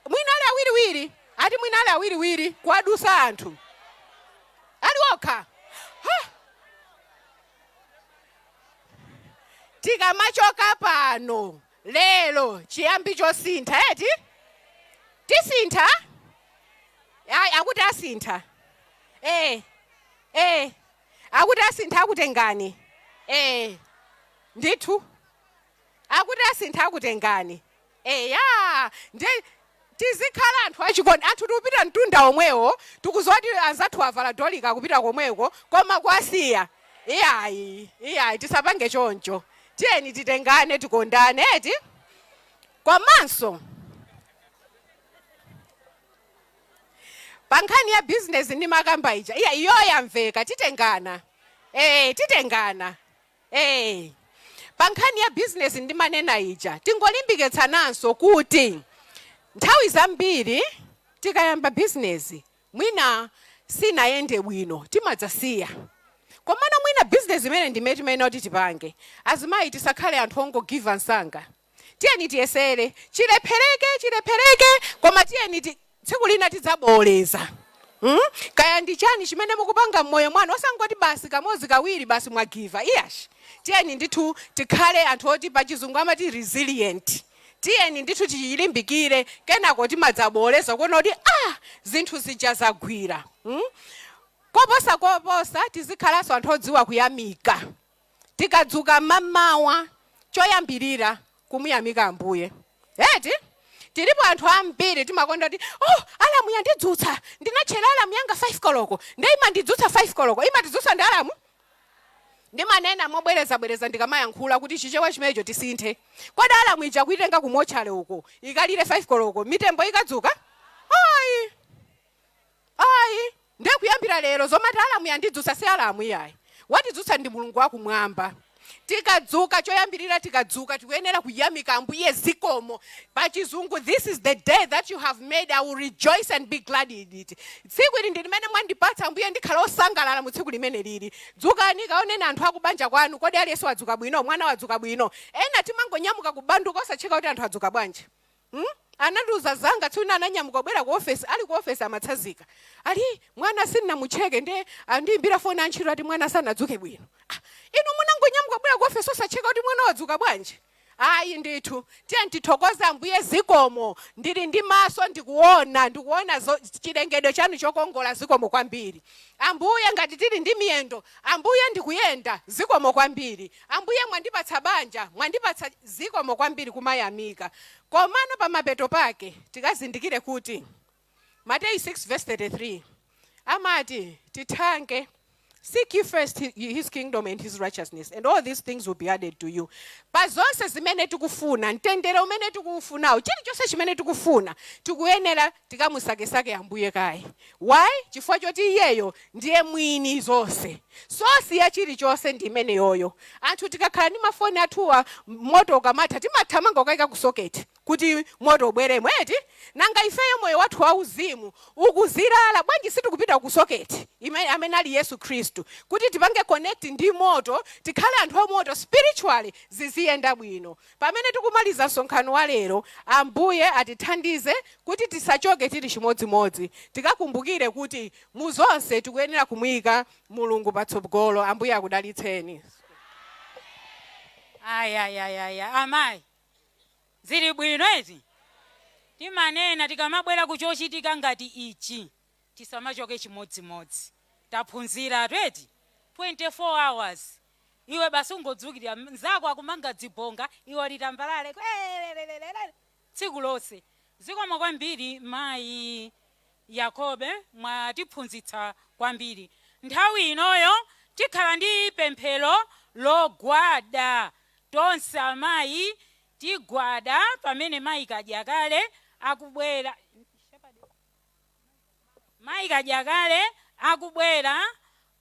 mwinale awiriwiri ati mwinale awiriwiri kuwadusa anthu aliwokha. Tikamachoka pano lero chiyambi chosintha tisintha akuti asintha akuti asintha akutengani ndithu akuti asintha akutengani tizikhala anthu achikondi. Anthu tikupita mtunda omwewo tikuzoti anzathu avala dolika kupita komweko koma kwasiya iyayi tisapange choncho. Tiyeni titengane tikondane Komanso pankhani ya business ndi makamba ija iyo yamveka titengana pankhani ya business ndi manena ija tingolimbikitsananso kuti nthawi zambiri tikayamba business mwina sinayende bwino timadzasiya. Komano mwina business imene ndimene kuti tipange azimayi tisakhale anthu ongogiva nsanga. Tiyeni tiyesere chilephereke koma tiyeni tsiku lina tidzaboleza. Kaya ndi chani chimene mukupanga mmoyo mwanu osangoti basi kamodzi kawiri basi mwagiva iyashi. Tiyeni ndithu tikhale anthu oti pachizungu amati resilient. Tiyeni ndithu tiyilimbikire kenako timadzaboleza kuona kuti zinthu zija zagwira. koposa tizikhalanso anthu odziwa kuyamika. Tikadzuka mamawa choyambirira kumuyamika Ambuye. Eti tilipo anthu ambiri timakonda kuti alamu yandidzutsa, ndinatchera alamu yanga 5 koloko, ndima ndidzutsa 5 koloko, ima tidzutsa ndi alamu. Ndimanena mobwereza ndikamayankhula kuti chichewa chimenecho tisinthe. Kodi alamu ija kuitenga kumochale uko ikalire 5 koloko mitembo ikadzuka? Ayi ndekuyambira lero zomati alamu yandidzutsa si alamu iyayi, watidzutsa ndi Mulungu wakumwamba. Tikadzuka choyambirira tikadzuka tikuyenera kuyamika Ambuye zikomo. Pachizungu, this is the day that you have made, I will rejoice and be glad in it. Tsiku ili ndi limene mwandipatsa Ambuye ndikhala osangalala mu tsiku limene lili. Dzukani kaoneni anthu akubanja kwanu, kodi aliyense wadzuka bwino, mwana wadzuka bwino. Ena timangonyamuka kubanduka osacheka kuti anthu adzuka bwanji. Anandiuza zanga tsuna ananyamuka bwera ku office, ali ku office amatsazika. Ali mwana sinamucheke nde andimbira phone antchito ati mwana sanadzuke bwino. Inu munangonyamuka bwera ku office osacheka kuti mwana wadzuka bwanji. Ayi ndithu, tiye ntithokoza Ambuye zikomo. Ndili ndi maso ndikuona chilengedwe chanu chokongola zikomo kwambiri. Ambuye ngati tili ndi miyendo, Ambuye ndikuyenda zikomo kwambiri. Ambuye mwandipatsa banja, mwandipatsa zikomo kwambiri kumayamika. Komano pa mapeto pake tikazindikire kuti Matthew 6:33 amati tithange, seek ye first his kingdom and his righteousness, and all these things will be added to you. Pazonse zimene tikufuna, ntendere umene tikufunawo, chilichonse chimene tikufuna, tikuyenera tikamusakesake Ambuye kaye. Why? Chifukwa choti iyeyo ndiye mwini zonse. Sosi ya chilichonse ndi imene yoyo. Anthu tikakhala ndi mafoni athuwa moto ukamatha timathamanga ukayika ku socket kuti moto ubweremo. Eti nanga ifeyo moyo wathu wauzimu ukuzilala bwanji sitikupita ku socket amene ali Yesu Khristu kuti tipange connect ndi moto, tikhale anthu amoto spiritually ziziyenda bwino. Pamene tikumaliza msonkhano wa lero, Ambuye atithandize kuti tisachoke tili chimodzimodzi, tikakumbukire kuti muzonse tikuyenera kumuyika Mulungu patsogolo. Ambuye akudalitseni. Aya amayi zili bwino eti timanena tikamabwera kuchochitika ngati ichi tisamachoke chimodzimodzi. Taphunzira tweti 24 hours iwe basi ungodzukira mzako akumanga dzibonga iwe litambalale tsiku lonse. Zikomo kwambiri mayi Yakobe, mwatiphunzitsa kwambiri. Nthawi inoyo tikhala ndi pemphero logwada. Tonse amayi tigwada pamene mayi Kadyakale akubwera. Mayi Kadyakale akubwera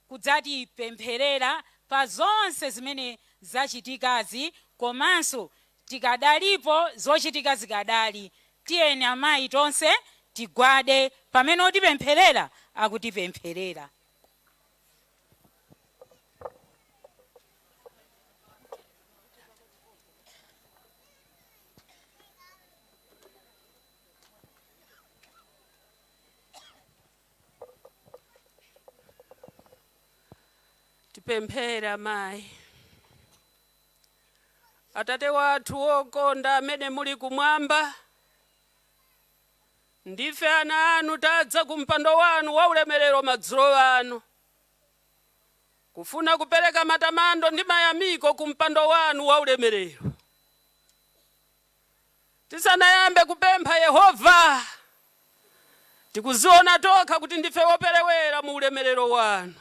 kudzati pempherera pa zonse zimene zachitikazi, komanso tikadalipo zochitika zikadali. Tiyeni amayi tonse tigwade pamene otipempherera akutipempherera. Tipemphera mayi. Atate wathu wokonda amene muli kumwamba, ndife ana anu tadza kumpando wanu wa ulemerero madzulo ano, kufuna kupereka matamando ndi mayamiko kumpando wanu wa ulemerero. Tisanayambe kupempha Yehova, tikuziona tokha kuti ndife woperewera mu ulemerero wanu.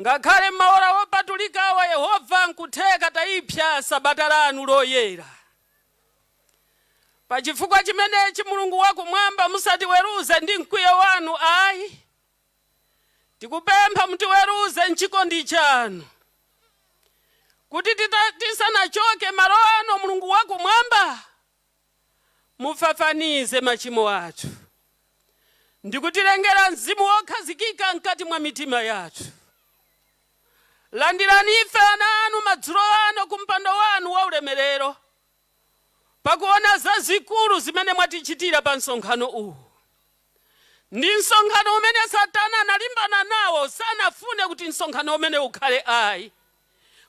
Ngakhale maora wopatulikawa Yehova nkutheka tayipsa sabata lanu loyera. Pachifukwa chimenechi Mulungu wakumwamba musatiweruze ndi mkwiyo wanu ayi. Tikupempha mutiweruze m'chikondi chanu, kuti tisanachoke malo ano Mulungu wakumwamba mufafanize machimo athu ndikutilengera mzimu wokhazikika mkati mwa mitima yathu. Landirani ife ana anu madzulo ano kumpando wanu wa ulemerero, pakuona zazikulu zimene mwatichitira pa msonkhano uwu. Ndi msonkhano umene Satana analimbana nawo, sanafune kuti msonkhano umene ukhale ayi.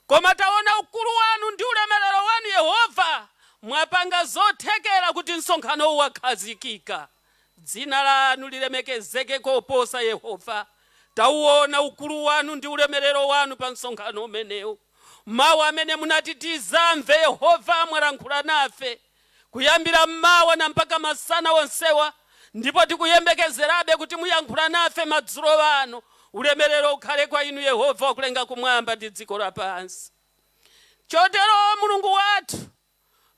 Koma taona ukulu wanu ndi ulemerero wanu Yehova, mwapanga zothekera kuti msonkhano uwu wakhazikika. Dzina lanu lilemekezeke koposa Yehova. tauona ukulu wanu ndi ulemerero wanu pa msonkhano umenewu. Mawu amene munati tizamve Yehova mwalankhula nafe kuyambira mmawa na mpaka masana wonsewa, ndipo tikuyembekezerabe kuti muyankhula nafe madzulo ano. Ulemerero ukhale kwa inu Yehova wakulenga kumwamba ndi dziko lapansi. Chotero Mulungu wathu,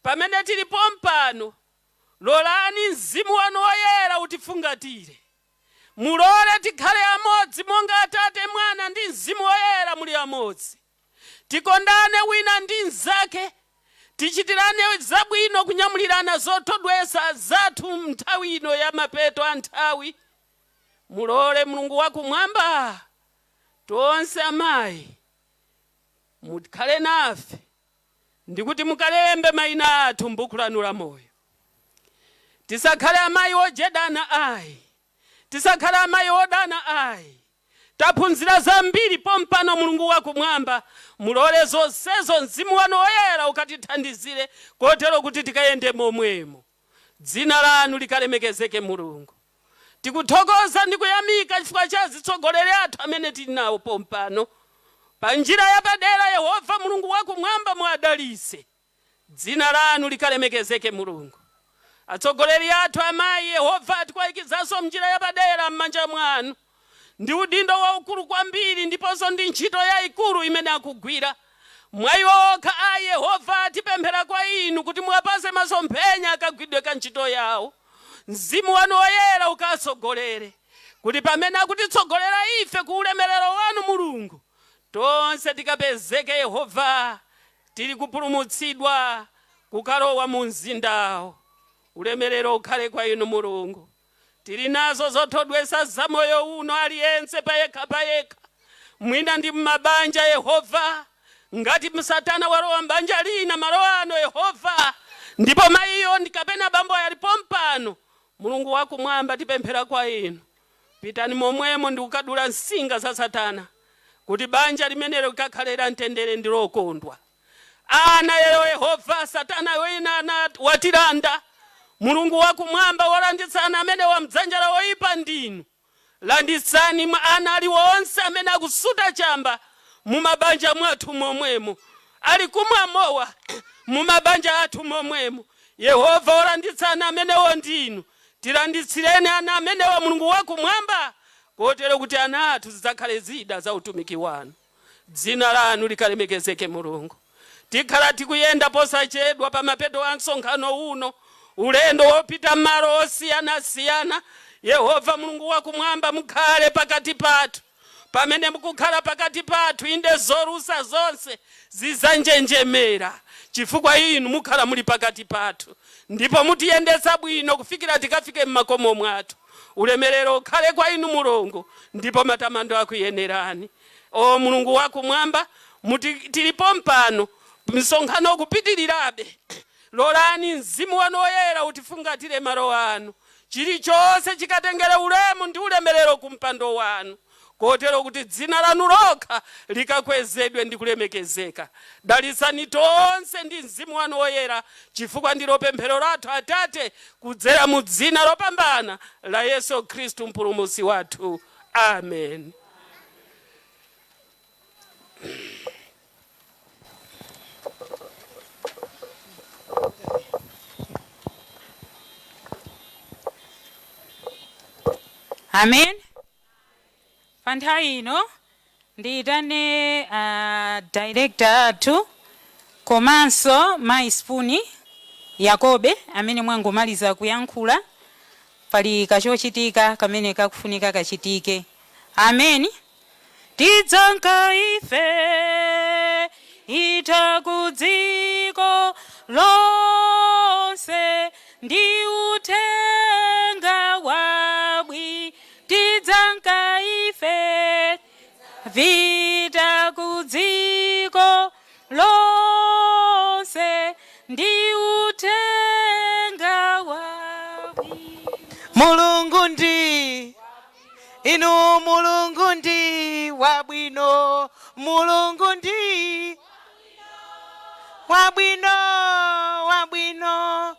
pamene tilipo mpano, lolani mzimu wanu woyera utifungatire. Mulole tikhale amodzi monga Atate, Mwana ndi Mzimu Woyera muli amodzi. Tikondane wina ndi mnzake, tichitirane zabwino kunyamulirana zothodwesa zathu nthawi ino ya mapeto a nthawi. Mulole Mulungu wakumwamba, tonse amayi mukhale nafe ndikuti mukalembe mayina athu m'buku lanu la moyo. Tisakhale amayi ojedana ayi, tisakhale amayi odana ayi. Taphunzira zambiri pompano Mulungu wakumwamba. Mulole zonsezo mzimu wanu woyera ukatithandizire kotero kuti tikayende momwemo. Dzina lanu likalemekezeke Mulungu. Tikuthokoza ndi kuyamika chifukwa cha zitsogoleri athu amene tili nawo pompano. Pa njira yapadera Yehova Mulungu wakumwamba muadalitse. Dzina lanu likalemekezeke Mulungu. Atsogoleri athu amayi Yehova atikwayikizanso mnjira yapadera m'manja mwanu. Ndi udindo waukulu kwambiri ndiponso ndi ntchito yayikulu imene akugwira. Mwayi okha a Yehova atipemphera kwa inu kuti muwapase masomphenya akagwidwe ka ntchito yawo. Mzimu wanu woyera ukatsogolere kuti pamene akutitsogolera ife ku ulemerero wanu Mulungu, tonse tikapezeke Yehova tili kupulumutsidwa kukalowa mu mzindawo. Ulemerero ukhale kwa inu Mulungu. Tili nazo zothodwesa za moyo uno aliyense payekha. Mwina ndi mmabanja Yehova, ngati Satana walowa mbanja lina malo ano Yehova, ndipo mayiyo ndikapena bambo yalipo mpano. Mulungu wakumwamba tipemphera kwa inu, pitani momwemo ndi kukadula nsinga za Satana kuti banja limenelo likakhalera mtendere ndi lokondwa. Ana yeyo Yehova, Satana wina watilanda. Mulungu wakumwamba walanditsana amene wamdzanja woyipa ndinu. Landitsani ana aliwonse amene akusuta chamba mumabanja mwathu momwemo, ali kumwa mowa mumabanja athu momwemo. Yehova walanditsana amenewo ndinu. Tilanditsireni ana amenewa Mulungu wakumwamba kotero kuti ana athu zidzakhale zida za utumiki wanu. Dzina lanu likalemekezeke Mulungu. Tikhala tikuyenda posachedwa pa mapeto a msonkhano uno, ulendo wopita m'malo osiyana-siyana. Yehova Mulungu wakumwamba mukhale pakati pathu. Pamene mukukhala pakati pathu, inde zorusa zonse zizanjenjemera chifukwa inu mukhala muli pakati pathu, ndipo mutiyendetsa bwino kufikira tikafike m'makomo mwathu. Ulemerero ukhale kwa inu Mulungu, ndipo matamando akuyenerani. O Mulungu wakumwamba, tilipo mpano msonkhano kupitirirabe. Lolani mzimu wanu woyera utifungatire malo anu. Chilichonse chikatengere ulemu ndi ulemerero kumpando wanu, kotero kuti dzina lanu lokha likakwezedwe ndi kulemekezeka. Dalisani tonse ndi mzimu wanu woyera chifukwa ndilo pemphero lathu Atate, kudzera mu dzina lopambana la Yesu Khristu mpulumutsi wathu. Amen. Amen. Panthawi ino ndiyitane director athu komanso Mayi Spuni Yakobe amene mwangomaliza kuyankhula. Pali kachochitika kamene kakufunika kachitike. Amen. Tidzanka ife itakudziko lonse ndi utenga wabwi. Tidzanka ife vita kudziko lonse ndi utenga wabwi. Mulungu ndi inu, Mulungu ndi wabwino, Mulungu ndi wabwino.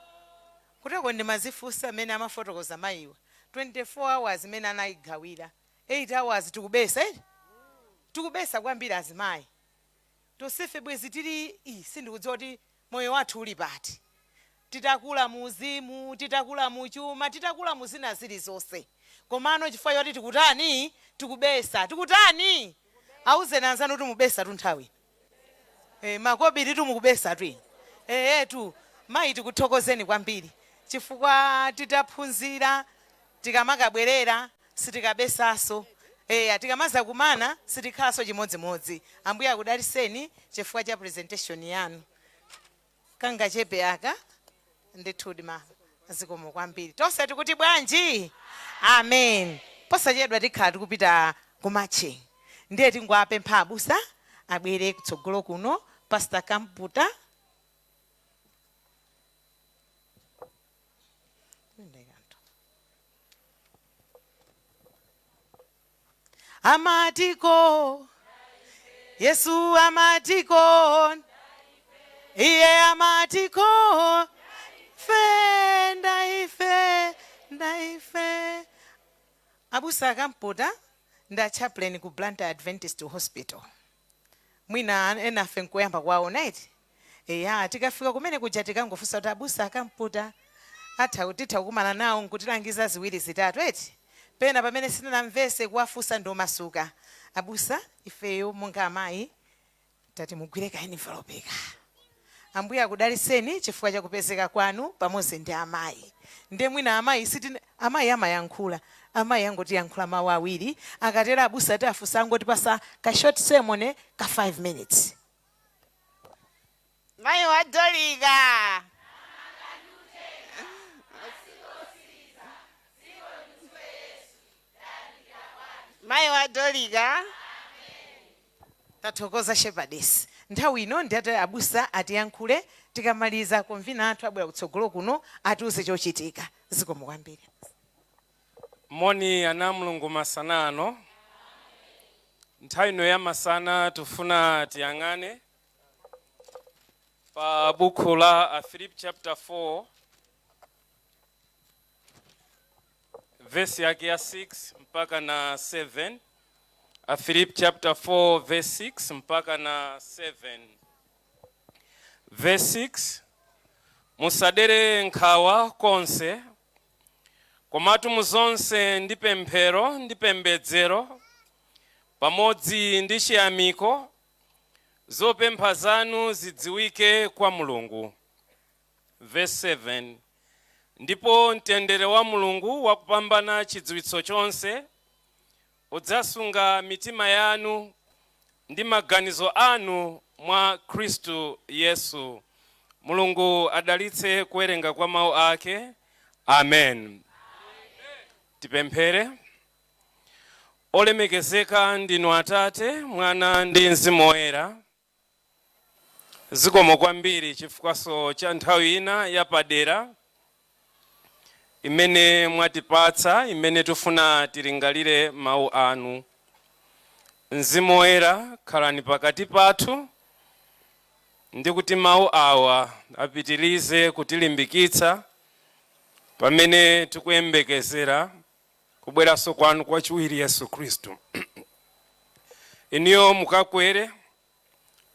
Kuteko ndi mazifusa amene amafotokoza mayiwa 24 hours amene anayigawira. 8 hours tikubesa tikubesa kwambiri azimayi tosife bwezi tili sindikudziwa kuti moyo wathu uli pati titakula mu uzimu titakula mu chuma titakula mu zina zilizonse komano chifukwa choti tikutani tikubesa tikutani auzeni anzanu kuti mubesa tunthawi makobiri tumukubesa tu tu mayi tikuthokozeni kwambiri chifukwa titaphunzira tikamakabwerera sitikabesaso tikamaza kumana sitikhaso chimodzimodzi. Ambuye akudaliseni chifukwa cha presentation yanu kanga chepe aka ndithudi zikomo kwambiri tonse tikuti bwanji amen. Posachedwa tikhala tikupita kumache ndiye tingwapempha abusa abwere kutsogolo kuno. Pastor Kamputa amatiko Yesu amatiko iye amatiko fe ndaife abusa Kamputa nda chaplain ku Blantyre Adventist Hospital mwina enafe nkoyamba kwawo night tikafika kumene kuja tikangofunsa kuti abusa Kamputa atha kukumana nawo nkutilangiza ziwiri zitatu pena pamene sinamvese kuwafunsa ndomasuka abusa ifeyo monga amayi tati mugwire kaini envelope. Ambuye akudaliseni chifukwa cha kupezeka kwanu pamodzi ndi amayi. Ndiye mwina amayi amayi amayankhula amayi angoti yankhula mawu awiri akatera abusa ati afunsa angoti pasa ka short sermon ka 5 minutes. Mayi wadoliga mayi wadoliga tathokoza shepherdess. Nthawi ino ndi ati abusa atiyankhule tikamaliza kumvina athu abwera kutsogolo kuno atiuze chochitika. Zikomo kwambiri. Moni ana Mulungu masana ano. Nthawi ino ya masana tufuna tiyang'ane pa buku la Philip chapter 4 verse yake ya 6 mpaka na 7. Philip chapter 4 verse 6 mpaka na 7. Verse 6 musadere nkhawa konse komatu muzonse ndi pemphero ndi pembedzero pamodzi ndi chiyamiko zopempha zanu zidziwike kwa Mulungu. Verse 7 ndipo mtendere wa Mulungu wakupambana chidziwitso chonse udzasunga mitima yanu ndi maganizo anu mwa Khristu Yesu. Mulungu adalitse kuwerenga kwa mawu ake. Amen. Tipemphere. Olemekezeka ndinu Atate, Mwana ndi Mzimu Woyera. Zikomo kwambiri chifukwaso cha nthawi ina yapadera imene mwatipatsa, imene tufuna tilingalire mawu anu. Mzimu Woyera khalani pakati pathu ndi kuti mawu awa apitilize kutilimbikitsa pamene tikuyembekezera kubweranso kwanu kwachiwiri Yesu Khristu. Iniyo mukakwere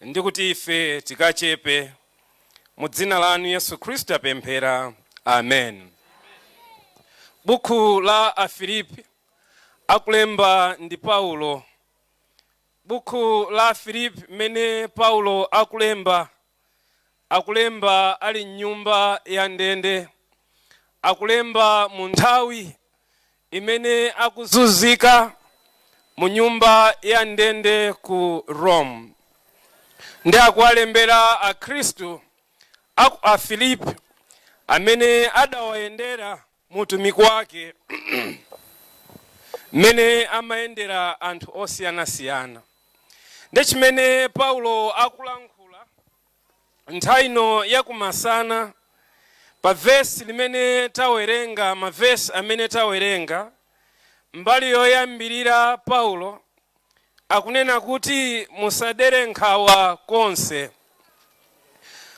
ndi kuti ife tikachepe mu dzina lanu Yesu Khristu apemphera. Amen. Buku la Filipi akulemba ndi Paulo. Buku la Filipi mene Paulo akulemba ali nyumba ya ndende, akulemba mu nthawi imene akuzunzika mu nyumba ya ndende ku Rome. Ndi akuwalembera akhristu a Filipi amene adawayendera mutumiki wake mene amayendera anthu osiyanasiyana. Ndi chimene Paulo akulankhula nthawi ino yakumasana pa vesi limene tawerenga, mavesi amene tawerenga, mbali yoyambirira Paulo akunena kuti musadere nkhawa konse.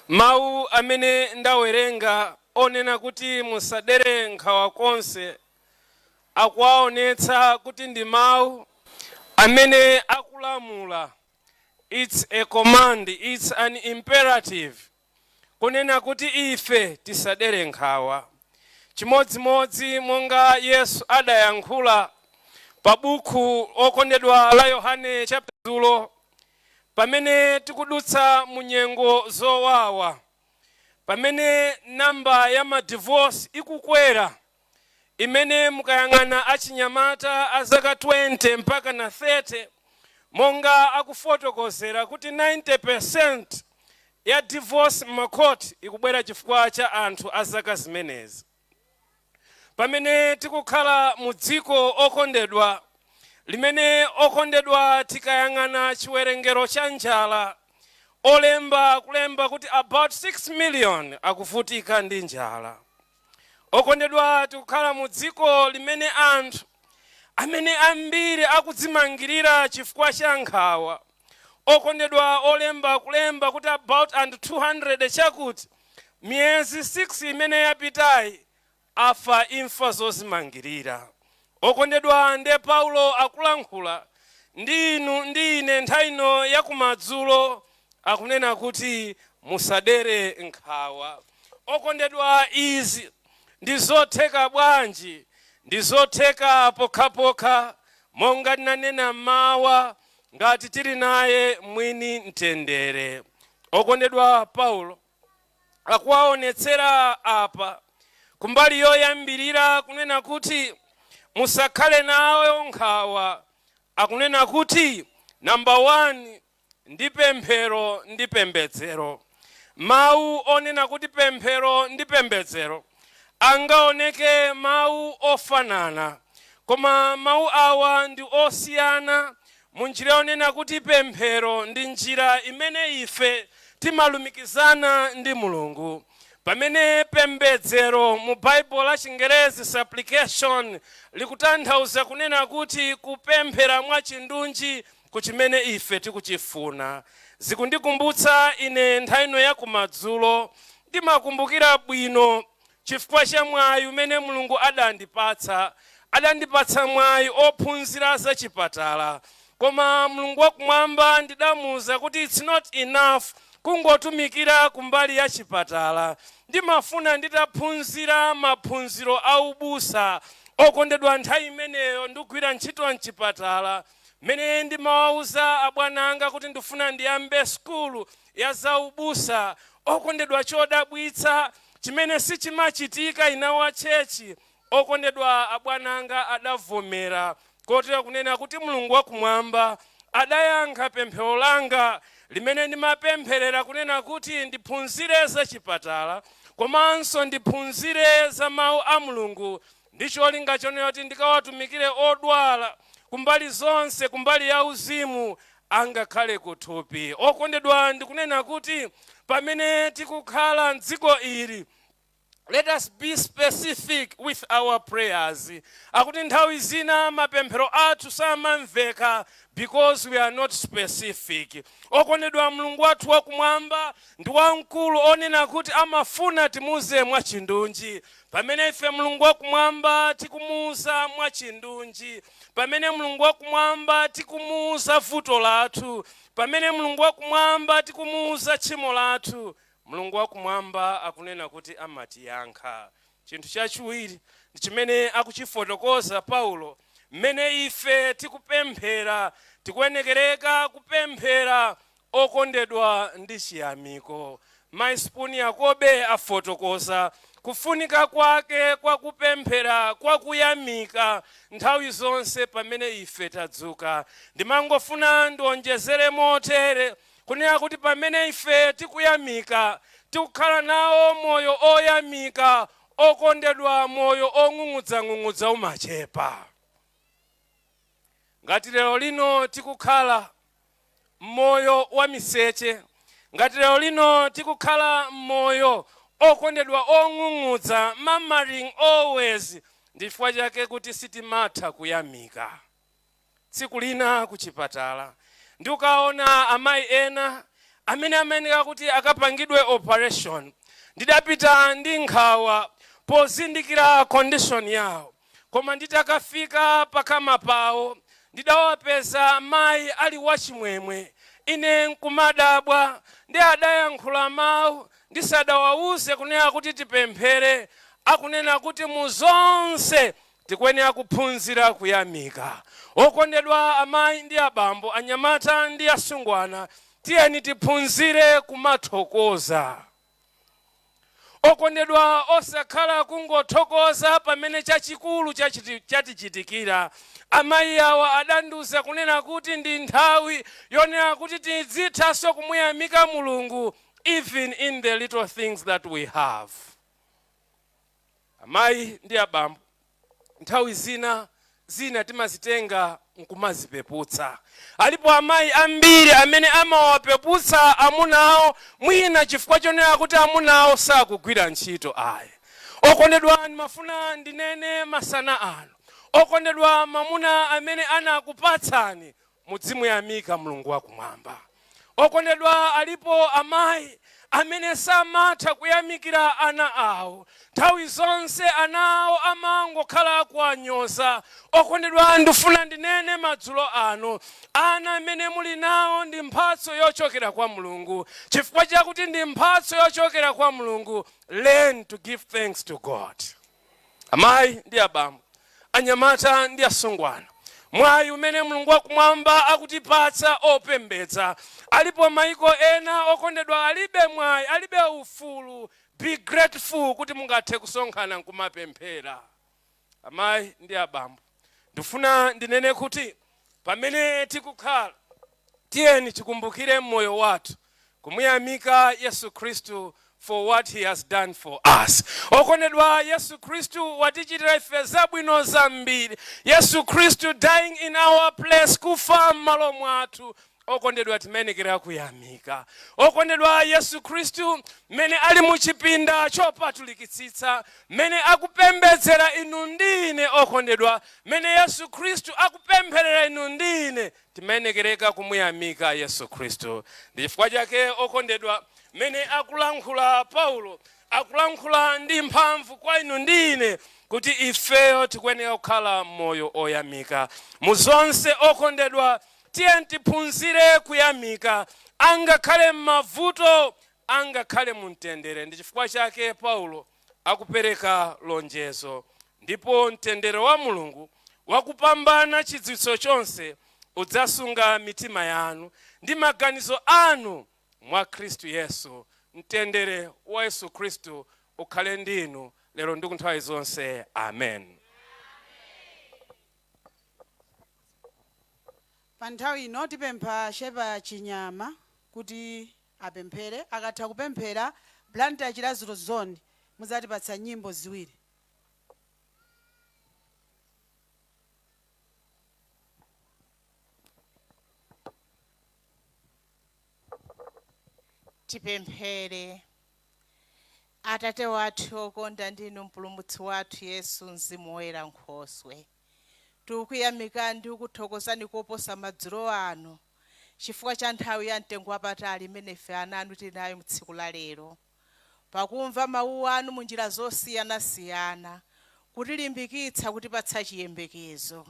Mawu amene ndawerenga onena kuti musadere nkhawa konse akuwaonetsa kuti ndi mawu amene akulamula. It's a command, it's an imperative. Kunena kuti ife tisadere nkhawa. Chimodzimodzi monga Yesu adayankhula pa buku okondedwa la Yohane chapter 2, pamene tikudutsa mu nyengo zowawa, pamene namba ya madivorce ikukwera, imene mukayang'ana achinyamata a zaka 20 mpaka na 30, monga akufotokozera kuti 90% ya divorce m'makoti ikubwera chifukwa cha anthu a zaka zimenezi. Pamene tikukhala mu dziko okondedwa, limene okondedwa tikayang'ana chiwerengero cha njala, olemba kulemba kuti about 6 million akuvutika ndi njala. Okondedwa tikukhala mu dziko limene anthu amene ambiri akudzimangirira chifukwa cha nkhawa. Okondedwa olemba kulemba kuti about 200 chakuti miyezi 6 imene yapitayi afa imfa zozimangirira. Okondedwa nde Paulo akulankhula ndi inu ndi ine nthawi ino yakumadzulo, akunena kuti musadere nkhawa. Okondedwa izi ndizotheka bwanji? Ndizotheka pokhapokha monga ndinanena mawa, ngati tili naye mwini mtendere. Okondedwa Paulo akuwaonetsera apa kumbali yoyambirira kunena kuti musakhale nawo nkhawa. Akunena kuti number 1 ndi pemphero ndi pembedzero. Mawu onena kuti pemphero ndi pembedzero angaoneke mawu ofanana, koma mawu awa ndi osiyana mu njira yonena kuti pemphero ndi njira imene ife timalumikizana ndi Mulungu. Pamene pembedzero mu Bible la Chingerezi supplication likutanthauza kunena kuti kupemphera mwa chindunji kuchimene ife tikuchifuna. Zikundikumbutsa ine nthawi ino yakumadzulo, ndimakumbukira bwino chifukwa cha mwayi umene Mulungu adandipatsa mwayi ophunzira za chipatala. Koma Mulungu wakumwamba ndidamuza kuti it's not enough kungotumikira kumbali ya chipatala. Ndimafuna nditaphunzira maphunziro a ubusa. Okondedwa nthawi imeneyo ndikugwira ntchito mchipatala, mene ndimawauza abwana anga kuti ndifuna ndiyambe skulu ya za ubusa. Okondedwa chodabwitsa chimene sichimachitika inawa chechi, okondedwa abwana anga adavomera, kotera kunena kuti Mulungu wakumwamba adayankha pemphero langa limene ndimapempherera kunena kuti ndiphunzire za chipatala, komanso ndiphunzire za mawu a Mulungu, ndi cholinga chonena kuti ndikawatumikire odwala kumbali zonse, kumbali ya uzimu angakhale kuthupi. Okondedwa ndikunena kuti pamene tikukhala mdziko ili, let us be specific with our prayers. Akuti nthawi zina mapemphero athu samamveka because we are not specific. Okondedwa Mulungu wathu wakumwamba ndi wamkulu onena kuti amafuna timuze mwa chindunji. Pamene ife Mulungu wakumwamba tikumuza mwa chindunji, pamene Mulungu wakumwamba tikumuza vuto lathu, pamene Mulungu wakumwamba tikumuza tchimo lathu, Mulungu wakumwamba akunena kuti amatiyankha. Chinthu chachiwiri ndi chimene akuchifotokoza Paulo, mmene ife tikupemphera, tikuyenekereka kupemphera okondedwa ndi chiyamiko. Maisipuni Yakobe afotokoza kufunika kwake kwa kupemphera kwa kuyamika nthawi zonse pamene ife tadzuka. Ndimangofuna ndionjezere motere kunena kuti pamene ife tikuyamika, tikukhala nawo moyo oyamika, okondedwa moyo ong'ung'udza umachepa. Ngati lero lino tikukhala moyo wa miseche, ngati lero lino tikukhala moyo okondedwa ong'ung'udza, murmuring always, ndifukwa chake kuti sitimatha kuyamika. Tsiku lina kuchipatala ndikukaona amayi ena amene ameneka kuti akapangidwe operation, ndidapita ndi nkhawa pozindikira condition yawo, koma nditakafika pakama pawo ndidawapeza mayi ali wachimwemwe. Ine nkumadabwa ndi adayankhula mawu ndisadawauze kunena kuti tipemphere, akunena kuti muzonse tikwenera kuphunzira kuyamika. Okondedwa amayi ndi abambo, anyamata ndi asungwana, tiyeni tiphunzire kumathokoza. Okondedwa osakhala kungothokoza pamene chachikulu chatichitikira. Amayi awa adanduza kunena kuti ndi nthawi yonena kuti tizithaso kumuyamika Mulungu even in the little things that we have. Amayi ndi abambo, nthawi zina timazitenga nkumazipeputsa. Alipo amayi ambiri amene amawapeputsa amunawo mwina chifukwa chonena kuti amunawo sakugwira ntchito ayi. Okondedwa ndimafuna ndinene masana ano, okondedwa mamuna amene anakupatsani muzimuyamika Mulungu wakumwamba. Okondedwa alipo amayi amene samatha kuyamikira ana awo, nthawi zonse anawo amangokhala kuwanyoza. Okondedwa ndifuna ndinene madzulo ano, ana amene muli nawo ndi mphatso yochokera kwa Mulungu. Chifukwa chakuti ndi mphatso yochokera kwa Mulungu, learn to give thanks to God. Amayi ndi abambo, anyamata ndi asungwana, mwayi umene Mulungu wakumwamba akutipatsa opembedza. Alipo maiko ena okondedwa alibe mwayi, alibe ufulu. Be grateful kuti mungathe kusonkhana nkumapemphera. Amayi ndi abambo, ndifuna ndinene kuti pamene tikukhala, tiyeni tikumbukire moyo wathu kumuyamika Yesu Kristu for what he has done for us. Okondedwa Yesu Kristu watichitira ife zabwino zambiri. Yesu Kristu dying in our place, kufa m'malo mwathu. Okondedwa timenekera kuyamika. Okondedwa Yesu Kristu mene ali muchipinda chopatulikitsitsa, mene akupembedzera inu ndine. Okondedwa mene Yesu Kristu akupempherera inu ndine, timenekereka kumuyamika Yesu Kristu. Ndi chifukwa chake okondedwa mene akulankhula Paulo, akulankhula ndi mphamvu kwa inu ndine kuti ifeyo tikwenera kukhala moyo oyamika. Muzonse okondedwa tiyeni tiphunzire kuyamika, angakhale m'mavuto, angakhale mumtendere. Ndi chifukwa chake Paulo akupereka lonjezo, ndipo mtendere wa Mulungu wakupambana chidziwitso chonse udzasunga mitima yanu ndi maganizo anu mwa Kristu Yesu. Mtendere wa Yesu Kristu ukhale ndinu lero ndi nthawi zonse. Amen. Pa nthawi ino tipempha Shepa Chinyama kuti apemphere. Akatha kupemphera Blantyre Chilaziro Zone muzatipatsa nyimbo ziwiri. Tipemphere. Atate wathu okonda, ndinu mpulumutsi wathu Yesu Mzimu Woyera Nkhoswe, tikuyamika ndi kuthokozani koposa madzulo ano chifukwa cha nthawi ya mtengo wapatali imene ife ana anu tili nayo mtsiku la lero, pakumva mawu anu munjira zosiyanasiyana, kutilimbikitsa, kutipatsa chiyembekezo.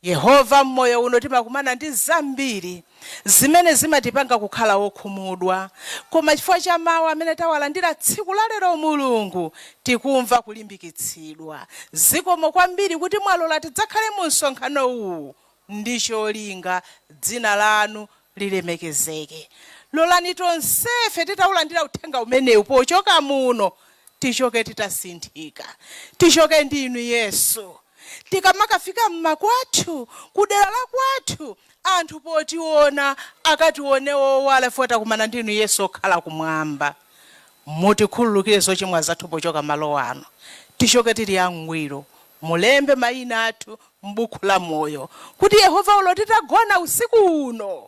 Yehova, mmoyo uno timakumana ndi zambiri zimene zimatipanga kukhala wokhumudwa, koma chifukwa cha mawu amene tawalandira tsiku la lero Mulungu, tikumva kulimbikitsidwa. Zikomo kwambiri kuti mwalola tidzakhale mu msonkhano uwu ndi cholinga dzina lanu lilemekezeke. Lolani tonsefe titaulandira uthenga umenewu pochoka muno tichoke titasinthika, tichoke ndinu Yesu. Tikamakafika mmakwathu, kudera la kwathu, anthu potiona akatione owala fota kumana ndinu Yesu okhala kumwamba. Mutikhululukire zochimwa zathu pochoka malo ano, tichoke tili angwiro. Mulembe mayina athu m'buku la moyo, kuti Yehova ulo titagona usiku uno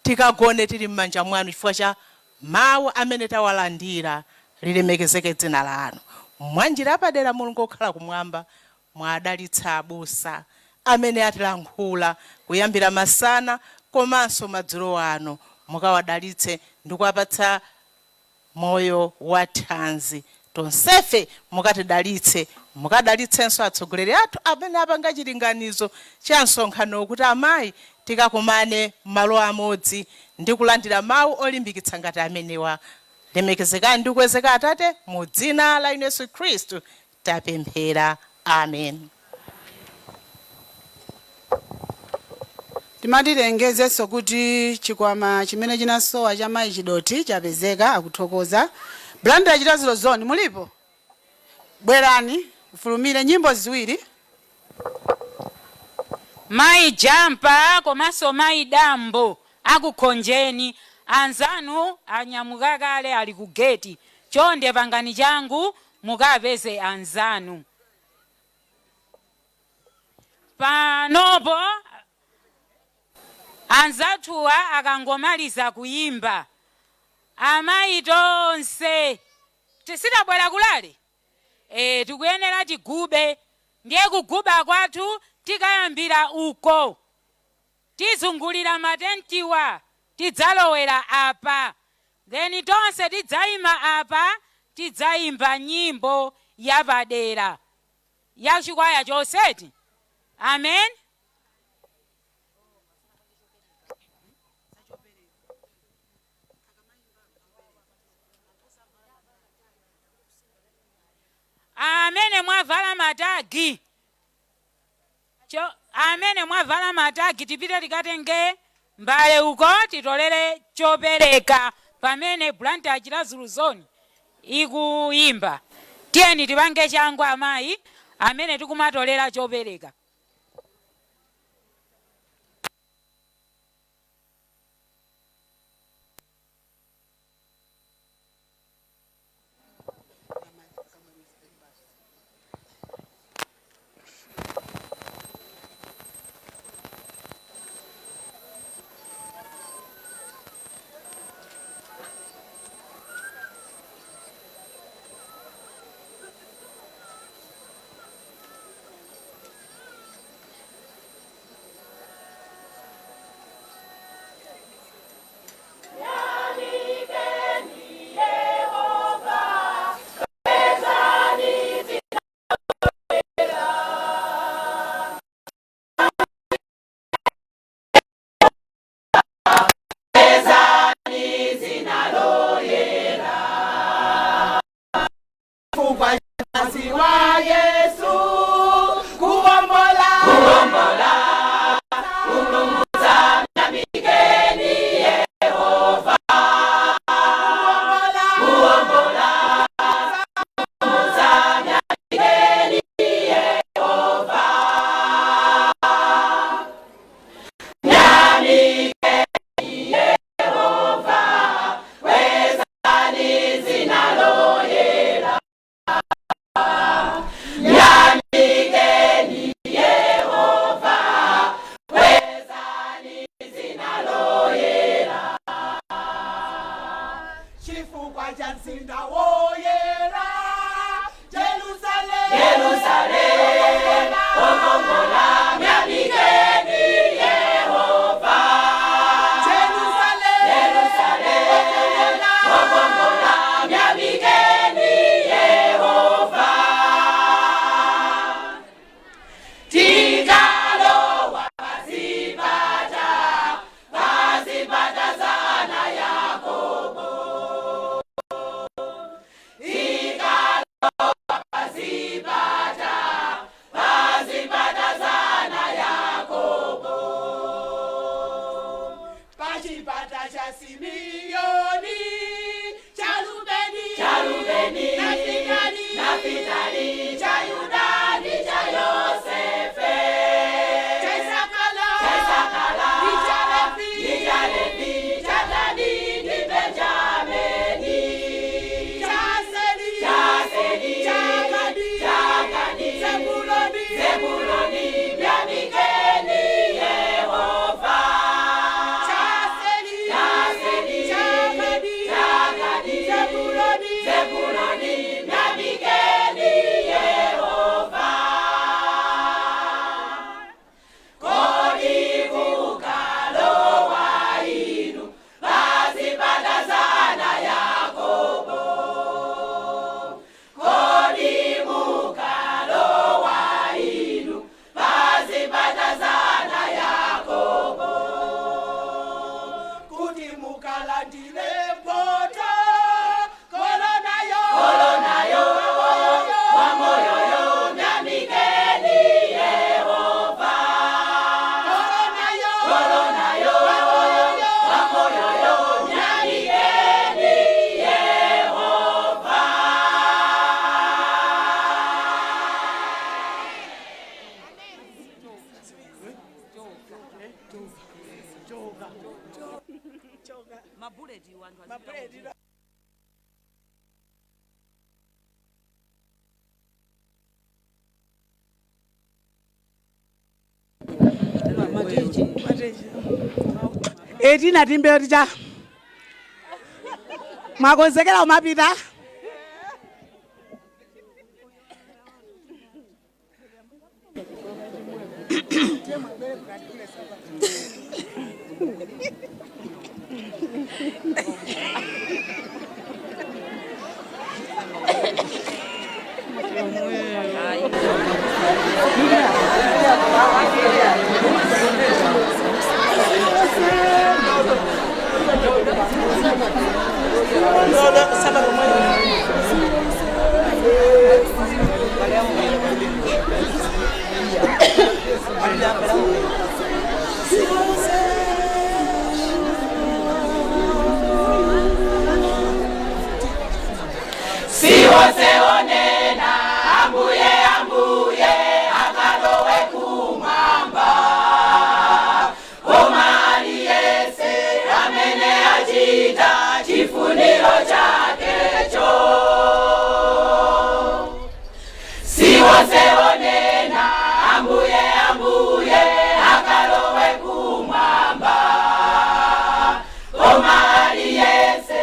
tikagone tili m'manja mwanu chifukwa cha mawu amene tawalandira. Lilemekezeke dzina lanu. Mwanjira padera Mulungu okhala kumwamba, mwadalitsa abusa amene atilankhula kuyambira masana komanso madzulo ano, mukawadalitse ndi kuwapatsa moyo wa thanzi. tonsefe mukatidalitse mukadalitsenso atsogoleri athu amene apanga chilinganizo cha msonkhano kuti amayi tikakumane malo amodzi ndi kulandira mawu olimbikitsa ngati amenewa. Lemekezekani ndi kukwezeka Atate mu dzina la Yesu Khristu tapemphera. Amen. Timatilengezenso kuti chikwama chimene chinasowa cha mayi Chidoti chapezeka akuthokoza. Blanda ya Chitaziro Zone mulipo? Bwerani ufulumire nyimbo ziwiri. Mayi Jampa komanso Mayi Dambo akukhonjeni, anzanu anyamuka kale ali ku geti, chonde pangani changu mukapeze anzanu. Panopo anzathuwa akangomaliza kuyimba, amayi tonse tisidabwera kulale tikuyenera tigube. Ndiye kuguba kwathu tikayambira uko, tizungulira matentiwa tidzalowera apa, then tonse tidzayima apa tidzayimba nyimbo yapadera ya chikwaya chonseti. Amen. Amene mwavala matagi, amene mwavala matagi tipite tikatenge mbale uko titolere chopereka pamene Blanda ya Chitaziro Zone ikuyimba. Tiyeni tipange changu amayi amene tikumatolera chopereka. Zebuloni, Nabikeni, mabuleti wanthu Mabuleti. Etina timberja mwakonzekera umapita Siwoseonena ambuye ambuye akalowe kumwamba koma aliyese amene achita chifuniro chakecho. Siwoseonena ambuye ambuye akalowe kumwamba koma aliyese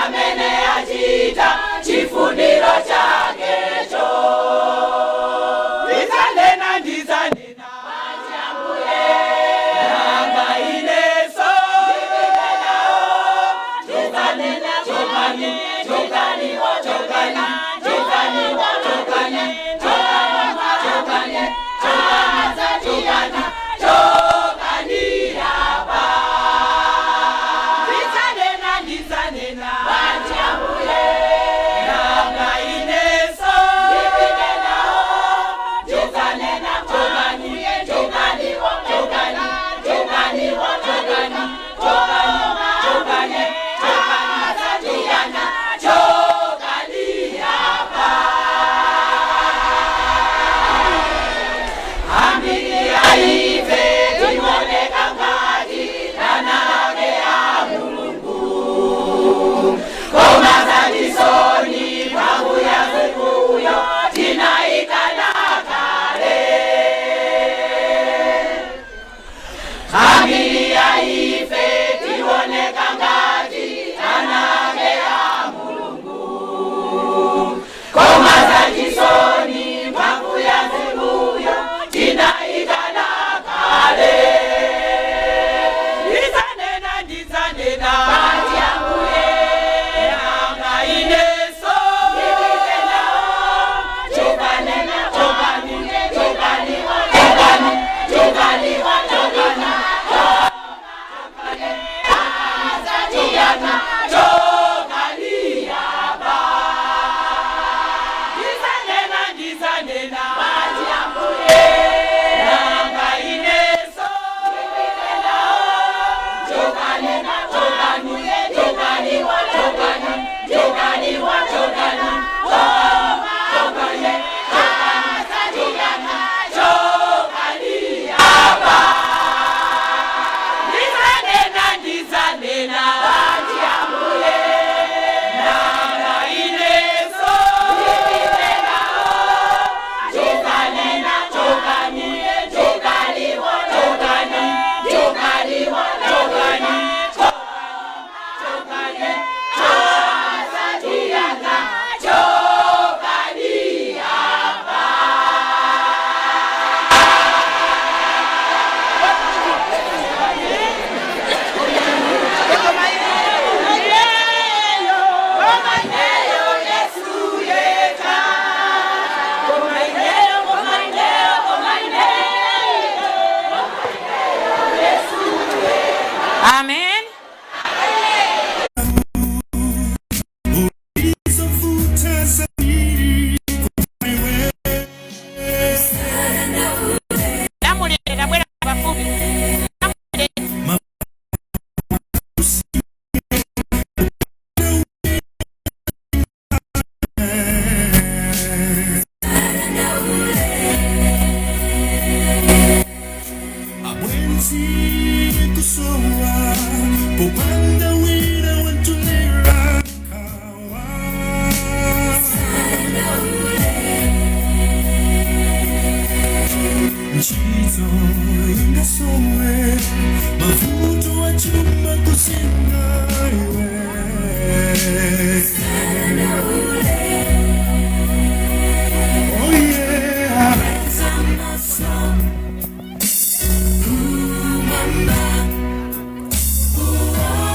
amene achita chifuniro chakecho. Ndizanena ndizanena manje ambuye nanga ineso ndizanena chokani chokani chokani chokani chokani chokani chokani chokani hapa. Ndizanena ndizanena manje ambuye nanga ineso ndipinena chokanena chokani chokani chokani chokani chokani chokani chokani chokani chokani chokani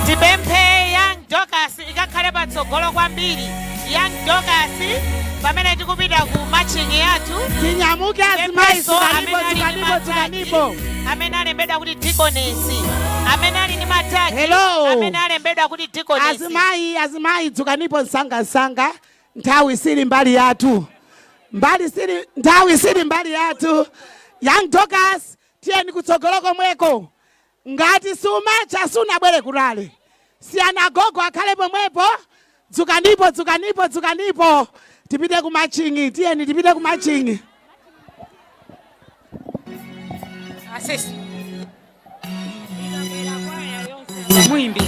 Tipemphe Young Dorcas ikakhale patsogolo kwambiri. Young Dorcas pamene tikupita ku matching yathu. Tinyamuke azimayi tukanipo. Amene alembedwa kuti Deaconess. Amene ali ndi matagi. Hello. Amene alembedwa kuti Deaconess. Azimayi tukanipo nsanga. Nthawi sili mbali yathu. Nthawi sili mbali yathu. Young Dorcas tiyeni kutsogolo komweko. Ngati sumacha sunabwere kulale. Siyana gogo akhale pomwepo. Dzukanipo. Tipite ku matching. Tiyeni tipite ku matching. Asisi. Muimbi.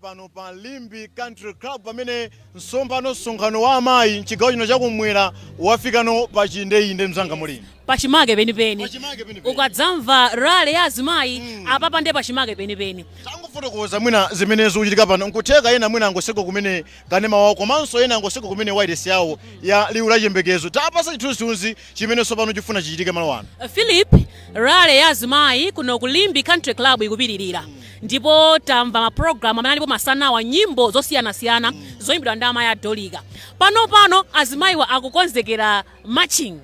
Pano pa Limbi Country Club pamene msonkhano wa amayi mchigawo chino chakumwera wafikano pa Chinde mzanga mulini. Pachimake penipeni. Ukadzamva rale ya azimayi apapa ndi pachimake penipeni. Tangofotokoza mwina zimenezo uchitika pano nkutheka ena mwina angoseko kumene kanema wawo komanso ena angoseko kumene wireless yawo ya liwu la chiyembekezo. Tapasa chithunzithunzi chimene sopano chifuna chichitike malo wano. Philip, rale ya azimayi kuno ku Limbi Country Club ikupitirira. Ndipo tamva maprogramu amene alipo masana wa nyimbo zosiyanasiyana zoyimbidwa ndi amayi adolika. Pano azimayiwa akukonzekera matching.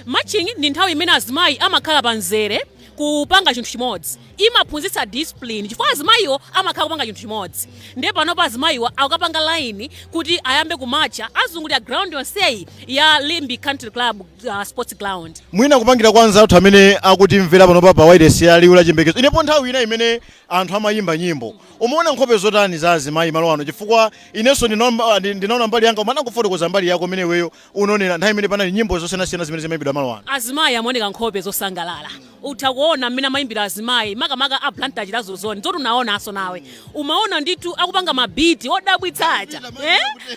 Matching ndi nthawi imene azimayi amakhala panzere kupanga chinthu chimodzi imaphunzitsa discipline chifukwa azimayiwo amakhala kupanga chinthu chimodzi ndiye panopo azimayiwo akapanga line kuti ayambe kumacha azungulira ground yonseyi ya Limbi Country Club sports ground. Mwina kupangira kwanza anthu amene akutimvera panopa pa wireless ya liwu la chiyembekezo inepo nthawi ina imene anthu amayimba nyimbo umaona nkhope zotani za azimayi malo ano chifukwa inenso ndinaona mbali yanga umana kufotokoza mbali yako imene weyo unonera nthawi imene panali nyimbo zosiyanasiyana zimene zimayimbidwa malo ano. Azimayi amaoneka nkhope zosangalala utakuona mmene amayimbira azimayi makamaka a Blantyre Chilazo Zone zoti unaonanso nawe umaona ndithu akupanga mabiti odabwitsacha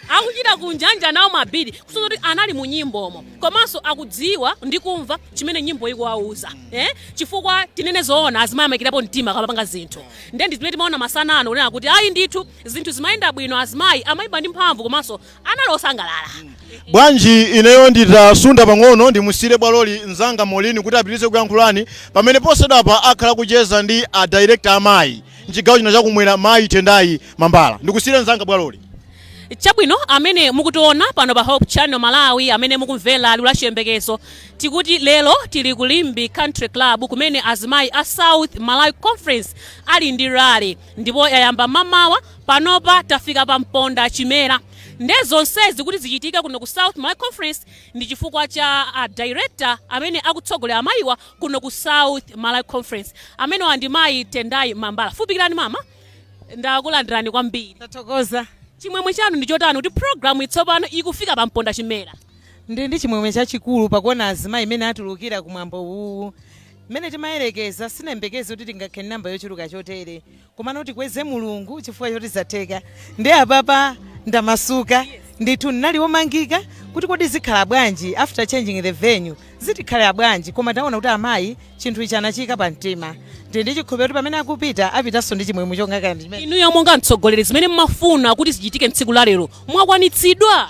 akuchita kunjanja nawo mabiti kusonyeza kuti anali mu nyimbomo komanso akudziwa ndi kumva chimene nyimbo ikuwauza chifukwa tinene zoona azimayi amayikirapo mtima akapanga zinthu ndiye ndimene timaona masana ano kunena kuti ayi ndithu zinthu zimayenda bwino azimayi amayimba ndi mphamvu komanso anali osangalala. Bwanji ineyo nditasunda pang'ono ndimusire bwaloli mzanga Molini kuti apitirize kuyankhulani pamene posedapa akhala kucheza ndi a director amayi mchigawo chino chakumwera mayi Tendai Mambala ndikusire mzanga bwaloli. Chabwino amene mukutiona pano pa Hope Channel Malawi amene mukumvera liwu la chiyembekezo tikuti lero tili ku Limbi Country Club kumene azimayi a South Malawi Conference ali ndi rally ndipo yayamba mamawa panopa tafika pa Mponda Chimera ndezonsezi kuti zichitika kuno ku South Malawi Conference ndi chifukwa cha director amene akutsogolera amayiwa kuno ku South Malawi Conference amene ndi mayi Tendai Mambala. Fupikirani mama ndakulandirani kwambiri. Tathokoza. Chimwemwe chanu ndi chotani kuti program itsopano ikufika pa Mponda Chimera? Ndi chimwemwe chachikulu pakuona azimayi imene atulukira kumwambo uwu mmene timayerekeza sinembekeze kuti tingakhale namba yochuluka chotere komano tikweze Mulungu chifukwa choti zatheka ndi apapa ndamasuka ndithu nali womangika kuti kodi zikhala bwanji after changing the venue zitikhala bwanji koma taona kuti amayi chinthu ichi anachika pa mtima ndi chikhopero pamene akupita apitanso ndi chimwemwe chongaka ndimene inuyo monga mtsogoleri zimene mmafuna kuti zichitike mtsiku la lero mwakwanitsidwa?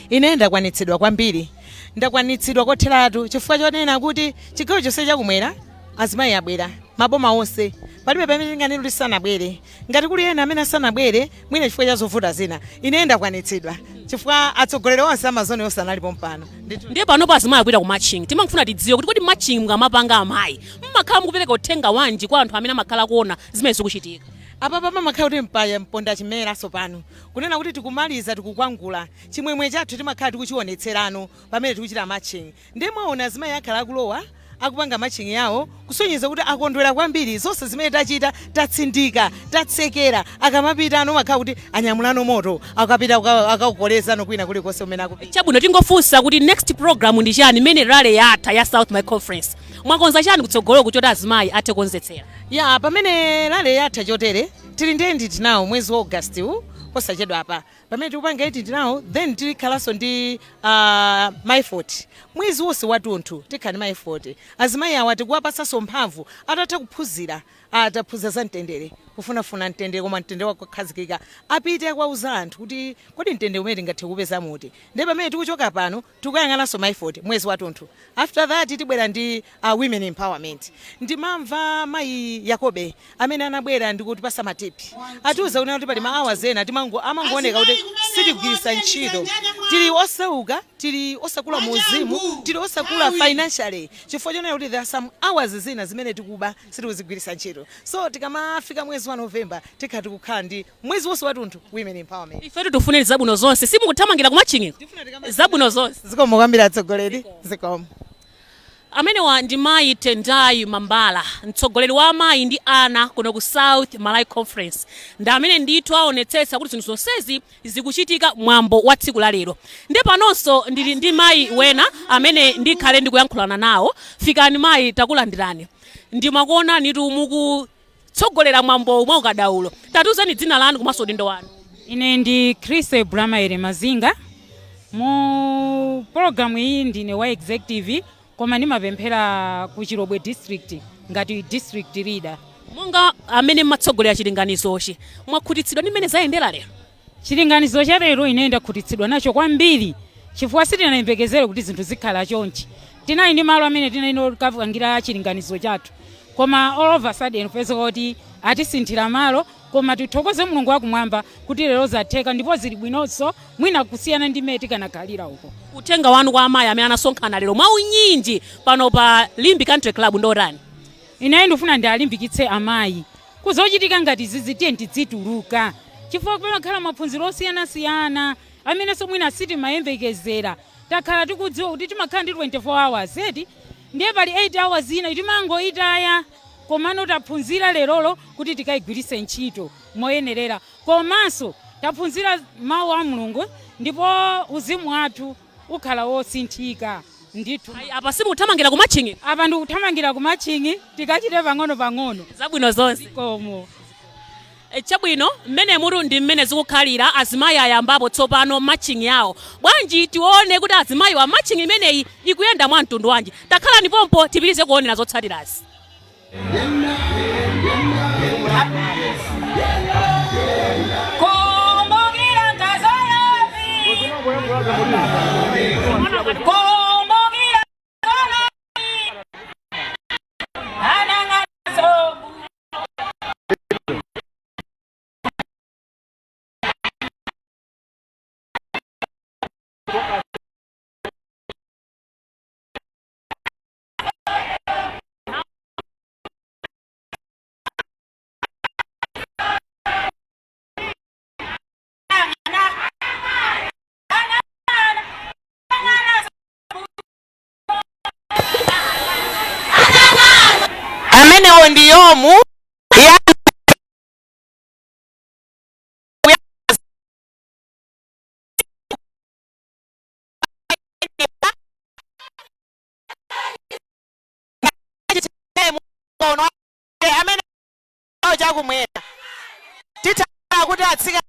Ine ndakwanitsidwa kwambiri ndakwanitsidwa kotheratu chifukwa chonena kuti chigawo chonse chakumwera azimayi abwera maboma onse palibe pamene tinganene kuti sanabwere ngati kuli ena amene sanabwere mwina chifukwa cha zovuta zina ine ndakwanitsidwa chifukwa atsogoleri onse amazoni onse analipo mpano ndiye panopo azimayi akupita ku matching timafuna tidziwe kuti kodi matching mukamapanga amayi mmakhala mukupereka uthenga wanji kwa anthu amene amakhala kuona zimene zikuchitika? Apapa pamakhala kuti mpaya Mponda Chimera sopano kunena kuti tikumaliza tikukwangula chimwemwe chathu timakhala tikuchionetserano pamene tikuchita matching ndiye mwaona azimayi akhala akulowa akupanga matching yawo kusonyeza kuti akondwera kwambiri zonse zimene tachita tatsindika tatsekera akamapita ano makhala kuti anyamulano moto akapita akaukolezano kwina kulikonse umene akupita. Chabwino tingofunsa kuti next program ndi chani imene rally yatha ya South Malawi Conference mwakonza chani kutsogolo kuti azimayi athe konzetsera? Ya pamene rally yatha chotere tili ndi tinawo mwezi wa August uwu posachedwa apa pamene tikupanga iti tinawo then tilikhalanso ndi maifoti mwezi wonse watunthu tikhani maifoti azimayi awa tikuwapasanso mphamvu atatha kuphunzira ataphunzira za mtendere kufunafuna mtendere koma mtendere wakukhazikika apite kwauza anthu kuti kodi mtendere umene tingathe kupeza muti ndiye pamene tikuchoka pano tikuyang'ananso maifoti mwezi watunthu after that tibwera ndi women empowerment ndimamva mayi Yakobe amene anabwera ndikutipasa matipi atiuza kunena kuti pali ma-hours ena amangooneka kuti sitigwiritsa ntchito tili osauka tili osakula muzimu tili osakula financially chifukwa chonena kuti there are some hours zina zimene tikuba sitikuzigwiritsa ntchito so tikamafika mwezi wa November tikati kukhala ndi mwezi wonse watunthu women empowerment. Ife tufune zabwino zonse simukuthamangira kumachinga zabwino zonse. Zikomo kwambiri atsogoleri zikomo. Amenewa ndi mayi Tendai Mambala mtsogoleri wa amayi ndi ana kuno ku South Malawi Conference ndi amene ndithu aonetsetsa kuti zinthu zonsezi zikuchitika mwambo wa tsiku la lero. Ndiye panonso ndili ndi mayi wena amene ndikhale ndikuyankhulana nawo. Fikani mayi takulandirani ndimakuona nitu mukutsogolera mwambo mwa ukadaulo tatuzani dzina lanu komanso udindo wanu. Ine ndi Chris Bramaere Mazinga mu program iyi ndine wa executive koma ndimapemphera ku Chirobwe district ngati district leader. Monga amene matsogolera chilinganizochi mwakhutitsidwa ndi mmene zayendera lero? Chilinganizo cha lero ine ndakhutitsidwa nacho kwambiri chifukwa sitinayembekezere kuti zinthu zikhala chonchi. Tinali ndi malo amene tinali kukapangira chilinganizo chathu koma all of a sudden pesa kuti atisinthira malo koma tithokoze Mulungu wakumwamba kuti lero zatheka ndipo zili bwinonso mwina kusiyana ndi mmene tikanakhalira uko. Uthenga wanu kwa amayi amene anasonkhana lero mwaunyinji pano pa Limbi Country Club ndorani? inaye ndifuna ndalimbikitse amayi kuzochitika ngati zizi tiye tidzituluka chifukwa pamakhala maphunziro osiyana-siyana amene somwina sitimayembekezera takhala tikudziwa kuti timakhala ndi 24 hours eti ndiye pali 8 hours ina timangoyitaya komano taphunzira lerolo kuti tikayigwiritse ntchito moyenerera komanso taphunzira mawu a Mulungu ndipo uzimu wathu ukhala wosinthika ndithu. Apa simuthamangira ku matching? Apa ndikuthamangira ku matching tikachite pang'ono zabwino zonse komo. Chabwino mmene muru ndi mmene zikukhalira azimayi ayambapo tsopano matching yawo. Bwanji tione kuti azimayi wa matching imeneyi ikuyenda mwa mtundu wanji. Takhala ndipompo tipitirize kuonera zotsatirazi. Amenewo ndiyomu chakumwera titala kuti atsika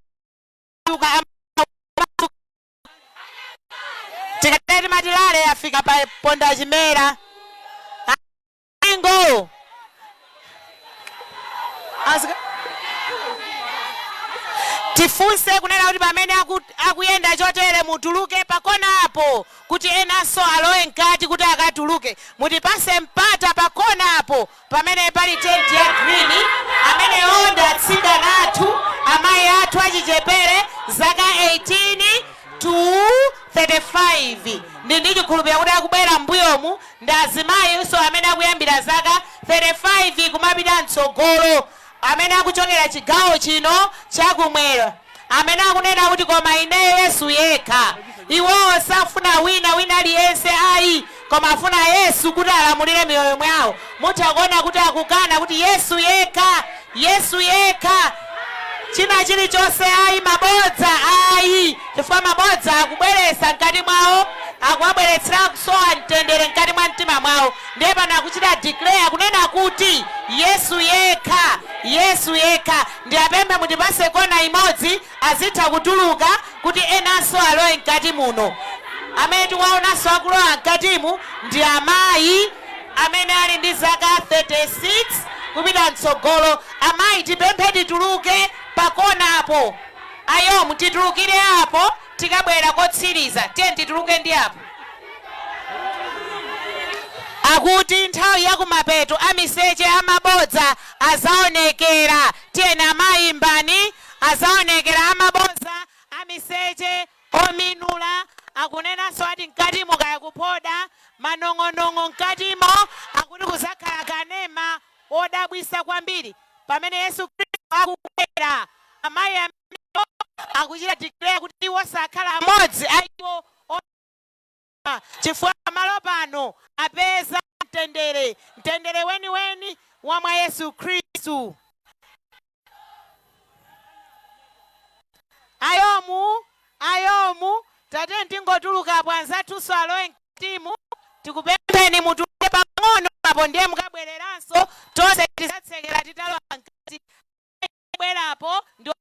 tikateti matilale afika pa ponda chimera ingo tifunse kunena kuti pamene akuyenda chotere mutuluke pakona apo kuti enanso alowe mkati kuti akatuluke mutipase mpata pakona apo pamene pali tent ya green amene onda atsikana athu amayi athu achichepere zaka 18 to 35 ndi chikhulupiriro kuti akubwera mbuyomu ndi azimayinso amene akuyambira zaka 35 kumapita mtsogolo amene akuchokera chigawo chino chakumwera amene akunena kuti koma ineyo Yesu yekha. Iwowo safuna wina aliyense ayi koma afuna Yesu kuti alamulire miyoyo mwawo. Mutakuona kuti akukana kuti Yesu yekha china chilichonse ayi mabodza ayi chifukwa mabodza akubweretsa mkati mwawo akuwabweretsera kusowa mtendere mkati mwa mtima mwawo ndiye pano akuchita declare kunena kuti Yesu yekha ndi apembe mutipase kona imodzi azitha kutuluka kuti enanso alowe mkati muno. Amene tikuwaonanso akulowa mkatimu ndi amayi amene ali ndi zaka 36 kupita mtsogolo. Amayi tipemphe tituluke pakona apo ayomu titulukire apo tikabwera kotsiriza tiye tituluke ndi apo akuti nthawi yakumapeto amiseche amabodza azaonekera tiyeni amayi mbani azaonekera amabodza amiseche ominula akunenanso ati mkatimo kaya kupoda manong'onong'o mkatimo akuti kuzakhala kanema odabwisa kwambiri pamene Yesu Khristu akubwera. Amayi amene akuchita declare kuti iwo sakhala amodzi ayiwo chifukwa malo pano apeza mtendere weniweni wa mwa Yesu Khristu. Ayomu tate ndingotuluka bwanzathuso alowe mkatimu tikupempheni mutuluke pang'ono apo ndiye mukabwereranso tonse tisatsekera titalowa mkati bwerapo ndo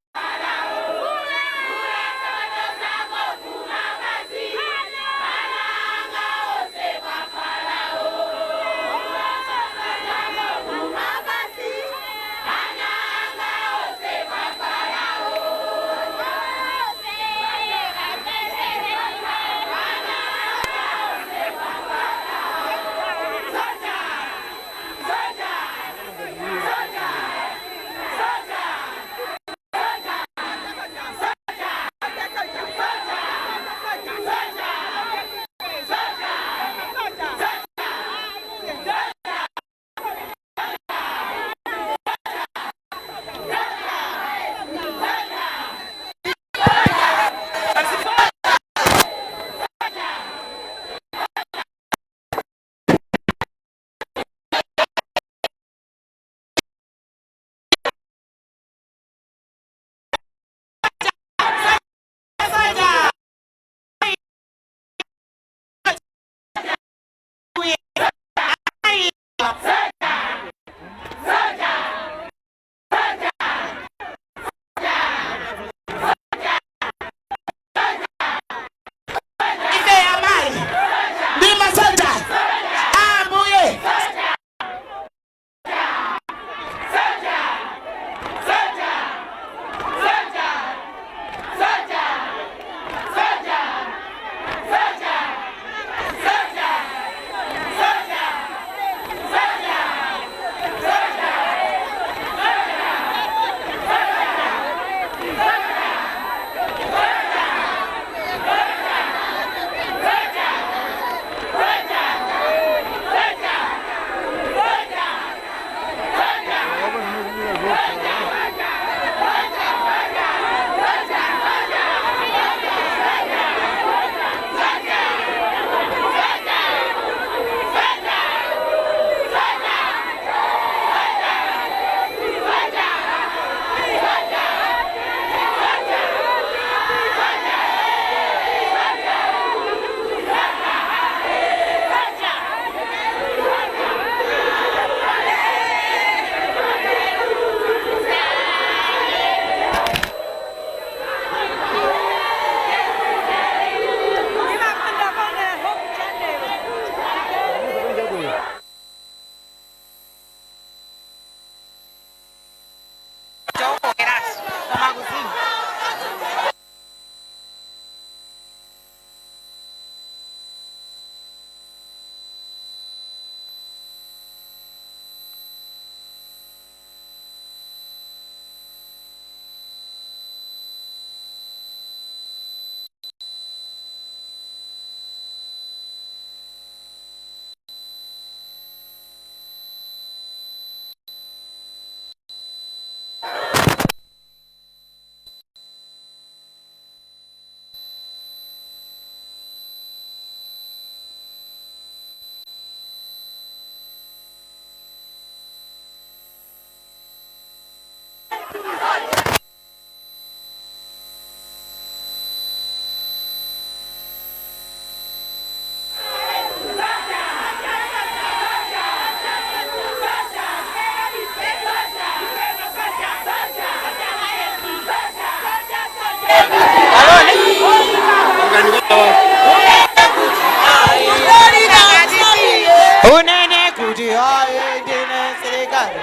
unene kuti aye ndine serikali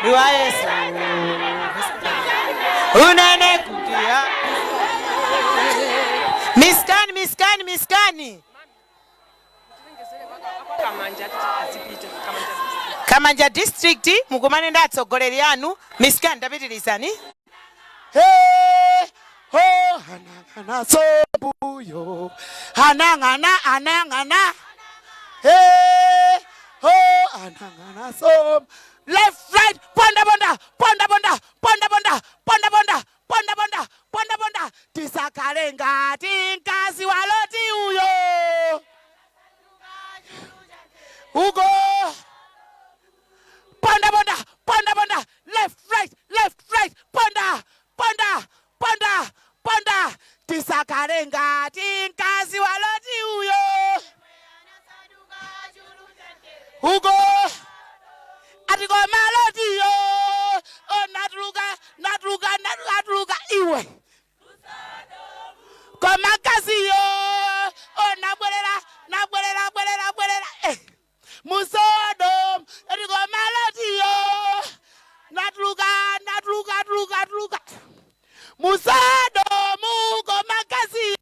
ndiwa Yesu unene kuti miskani Kamanja district mukumane ndi atsogoleri anu miskani ndapitirizani Anangana sombuyo anangana anangana som left right ponda tisakale ngati mkazi wa Loti uyo ugo ponda left right ponda tisakale ngati mkazi wa Loti uyo ugo atikoma Loti yo natuluka iwe koma kazi yo nabwerera Musodom atikoma Loti yo natuluka Musodom koma kazi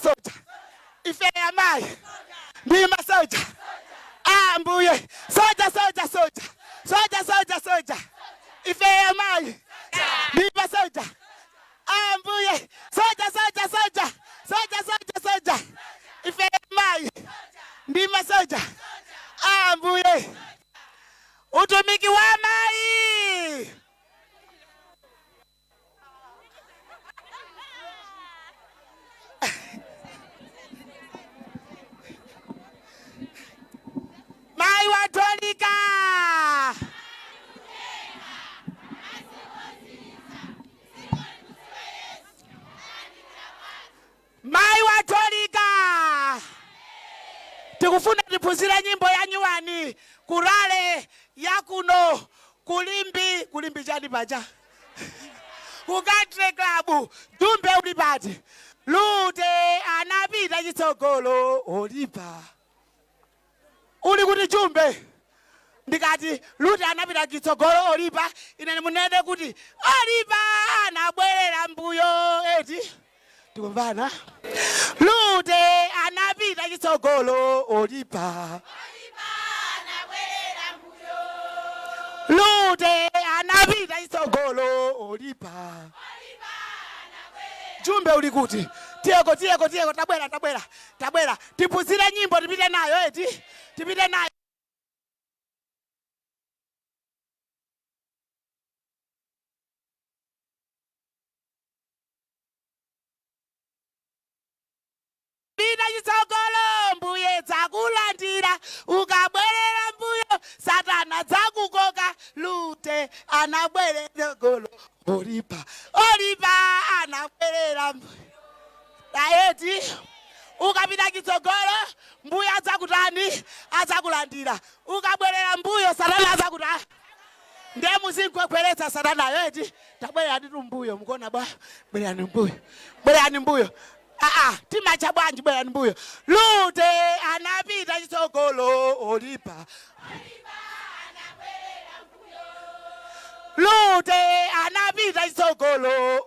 Soja. Ife amai. Bima soja. Ambuye. Soja. Ife amai. Bima soja. Ambuye. Soja. Ife amai. Bima soja. Ambuye. Utumiki wa mai. Mai watolika. Mai watolika. Tikufuna tiphunzire nyimbo ya nyuwani kurale yakuno kulimbi chani pacha ku country club Jumbe uli pati Lute anapita chitsogolo olipa uli kuti Jumbe ndikati Lute anapita chitsogolo olipa ine munene kuti olipa anabwerera mbuyo eti tikumvana Lute anapita chitsogolo olipa Lute anapita chitsogolo olipa Jumbe uli kuti tieko tabwera tipuzire nyimbo tipite nayo eti tipite nayo chitsogolo mbuye dzakulandira ukabwerera mbuyo Satana dzakukoka Lute anabwerera golo olipa anabwerera ayeti ukapita chitsogolo mbuyo adzakutani adzakulandira ukabwerera mbuyo Satana adzakuta ndemu zinkwekweretsa Satana ayeti tabwerera nditu mbuyo mukona bwa bwerani mbuyo timacha bwanji bwerani mbuyo Lute anapita chitsogolo olipa Lute anapita chitsogolo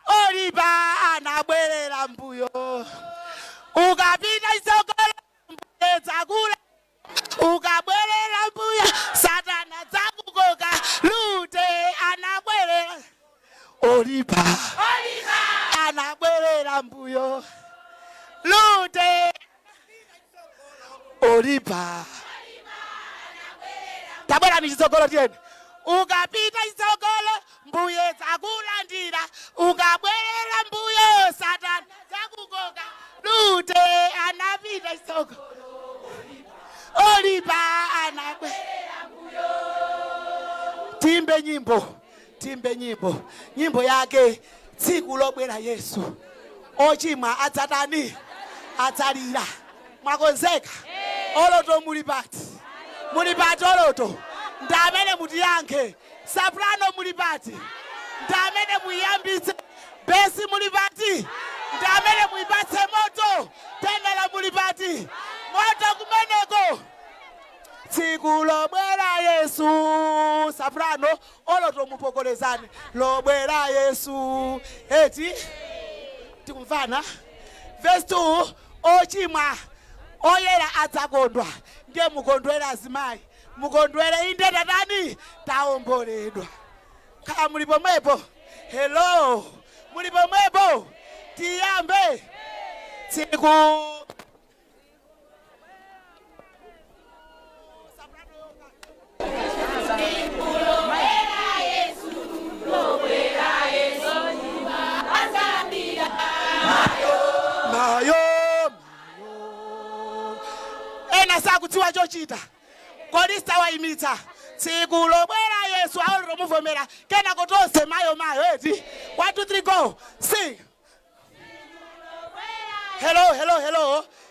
olipa anabwerera mbuyo ukapita chitsogolo mbuyo dzakula ukabwerera mbuyo Satana dzakukoka Lute anabwerera olipa anabwerera mbuyo Lute olipa tabwera ni chitsogolo tieni ukapita chitsogolo mbuye dzakulandira ukabwerera mbuyo Satana dzakukoka Lute anapita chitsogolo olipa anabwerera mbuyo timbe nyimbo yake tsiku lobwera Yesu ochimwa adzatani adzalira mwakonzeka oloto mulipati oloto ndamene mutiyankhe soprano mulipati ndamene muyambitse besi mulipati ndamene muyipatse moto tenera mulipati moto kumeneko tsiku lobwera Yesu soprano oloto mupokolezani lobwera Yesu eti tikumvana verse 2 ochimwa oyera adzakondwa ndiye mukondwera azimayi mukondwere inde tatani taomboledwa kaya mulipo mwepo hello mulipo mwepo tiyambe tsiku sakutiwa chochita kolista waimitsa tsiku lobwera Yesu aolo muvomera kena kotose mayo eti 1 2 3 go sing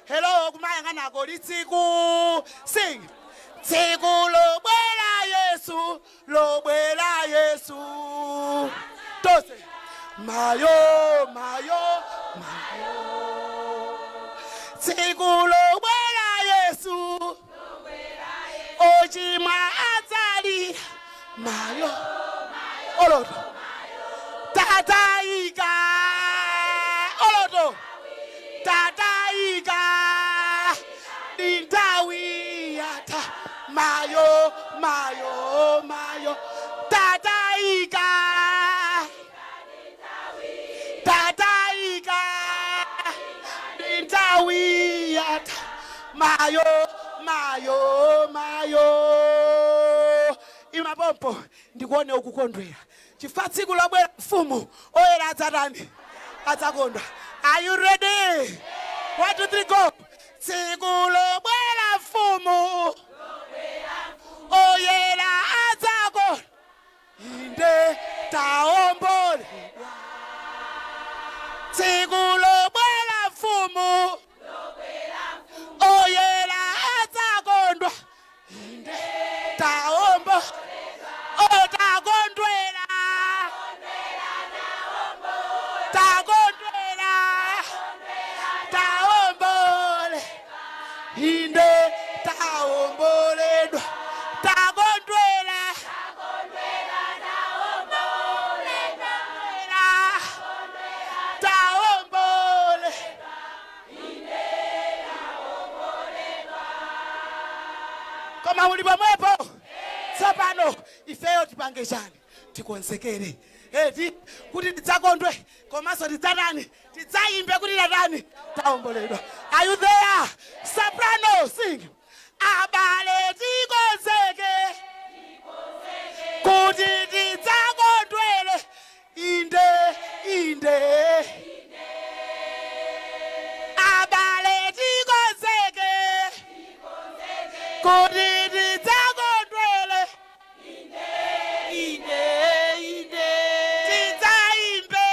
hello kumayangana ko litsiku sing tsiku lobwera Yesu tose mayo tsiku lobwera Yesu ochimwa adzali mayo oloto tataika oloto tataika intawi yata mayo tataika intawi yata mayo imapompo ndikuone ukukondwera chifukwa tsiku lobwera mfumu oyera adzatani adzakondwa are you ready 1 2 3 go tsiku lobwera mfumu oyera adzakondwa inde taomboledwa tsiku lobwera mfumu oyera adzakondwa inde taombo koma muli pomwepo tsopano ifeyo tipange chani tikonzekere kuti tidzakondwe komanso tidzatani tidzayimbe kuti tatani taomboledwa. Are you there? Soprano, sing. Abale tikonzeke kuti tidzakondwele inde abale tikonzeke kuti tidzakondwele inde tidzayimbe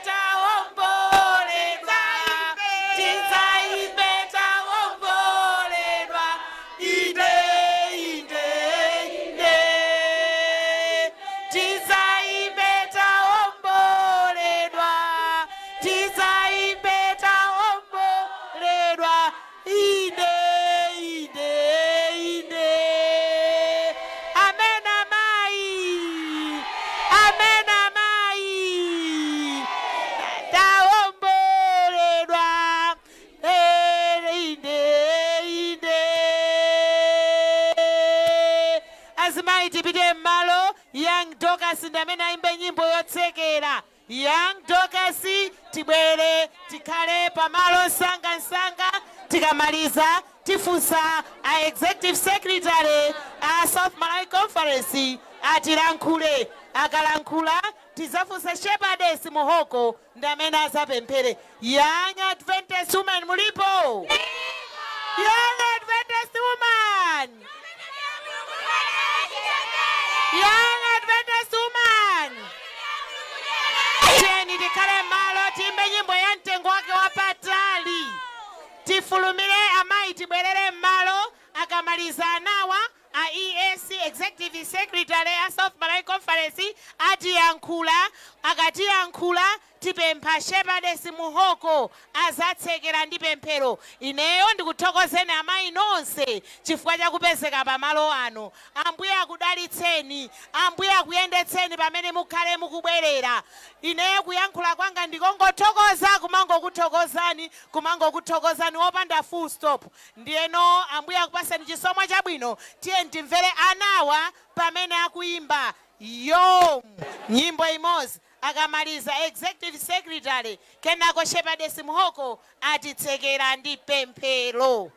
taomboledwa tidzayimbe taomboledwa inde tidzayimbe taomboledwa tidzayimbe taomboledwa inde amen amai taomboledwa inde azimayi tipite m'malo. Young Dorcas ndi amene ayimbe nyimbo yotsekera. Young Dorcas tibwere tikhale pamalo msangamsanga. Tikamaliza tifunsa a executive secretary a South Malawi Conference atilankhule. Akalankhula tizafunsa Shepherdess Muhoko ndi amene azapemphere. Young Adventist woman mulipo? Young Adventist woman. Young Adventist woman. Tieni tikhale malo timbe nyimbo ya mtengo wake wapatali. Tifulumire amayi tibwerere m'malo. Akamaliza anawa a EAC Executive Secretary a South Malawi Conference atiyankhula. Akatiyankhula tipempha Shepherdess Muhoko azatsekera ndi pemphero. Ineyo ndikuthokozeni amayi nonse chifukwa cha kupezeka pamalo ano. Ambuye akudalitseni, Ambuye akuyendetseni pamene mukhale mukubwerera. Ineyo kuyankhula kwanga ndikongothokoza kumangokuthokozani wopanda full stop. Ndiyeno Ambuye akupaseni chisomo chabwino. Tiye timvere anawa pamene akuyimba yo nyimbo imodzi. Akamaliza Executive Secretary kenako Shepherdess Muhoko atitsekera ndi pemphero.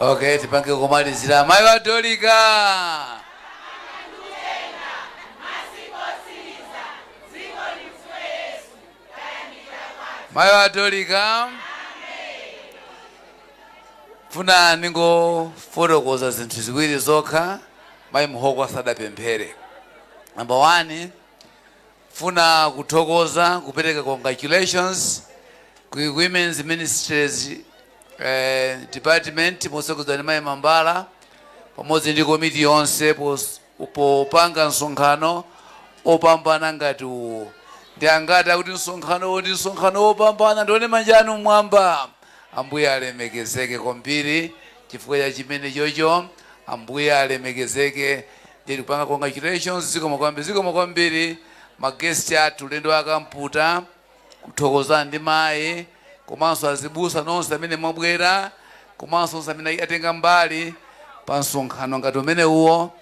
Okay, tipange kumalizira. Mai wa Dolika. Mai wa Dolika. Funa ningo fotokoza zinthu ziwiri zokha mai muhoko asadapemphere. Number 1, funa kuthokoza kupereka congratulations ku Women's Ministries department mosokuzwa ni mai Mambala pamodzi ndi komiti yonse popanga msonkhano opambana ngati uwu. Ndi angati akuti msonkhano opambana ndione manjanu mwamba. Ambuye alemekezeke kwambiri chifukwa cha chimene chocho. Ambuye alemekezeke. Ndi kupanga congratulations zikomo kwambiri magesti athu lendo akamputa kuthokoza ndi mai komanso azibusa nonse amene mwabwera komanso nonse amene atenga mbali pa msonkhano ngati umene uwo.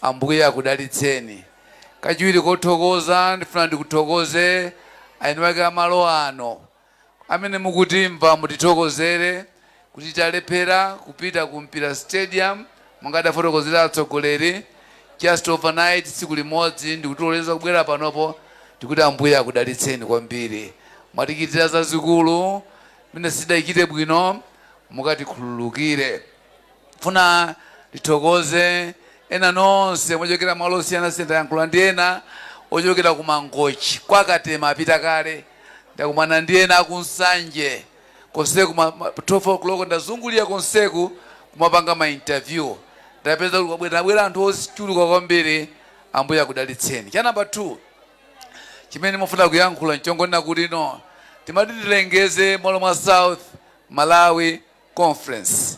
Ambuye akudalitseni. Kachiwiri kothokoza ndifuna ndikuthokoze aeni wake amalo ano amene mukutimva mutithokozere kuti talephera kupita ku Mpira Stadium mungada fotokozera atsogoleri just overnight tsiku limodzi ndikutoleza kubwera panopo ndikuti Ambuye akudalitseni kwambiri. Mwatikitira zazikulu mene sidayikite bwino mukatikhululukire. Funa ndithokoze ena nonse mochokera malo osiyana-siyana yankhula ndi ena ochokera ku Mangochi kwa Katema apita kale. Ndakumana ndi ena akunsanje konseku 12 o'clock ndazungulira konseku kumapanga ma interview. Ndapeza kubwera anthu ochuluka kwambiri. Ambuye akudalitseni. Cha number 2 chimene mufuna kuyankhula nchongona kuti no timati tilengeze malo mwa South Malawi Conference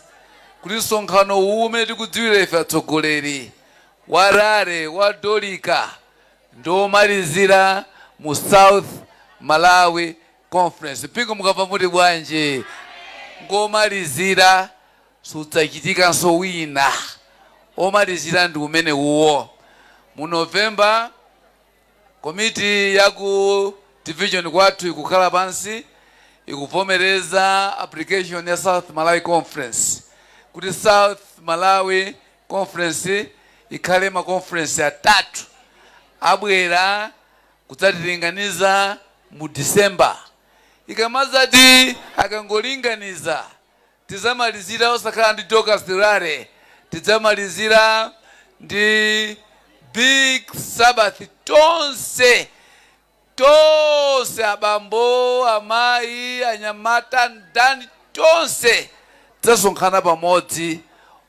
kuti msonkhano uwu umene tikudziwira ife atsogoleri wa Rare wa Dolika ndomalizira mu South Malawi Conference. Pingo mukava muti bwanji ngomalizira sudzachitikanso wina. Omalizira ndi umene uwo. Mu November komiti ya ku division kwathu ikukhala pansi ikuvomereza application ya South Malawi Conference kuti South Malawi Conference ikhale ma conference atatu abwera kudzatilinganiza mu December. Ikamazati akangolinganiza tizamalizira osakhala ndi Dorcas Rare, tizamalizira ndi Big Sabbath tonse abambo amayi anyamata ndani tonse tazasonkhana pamodzi.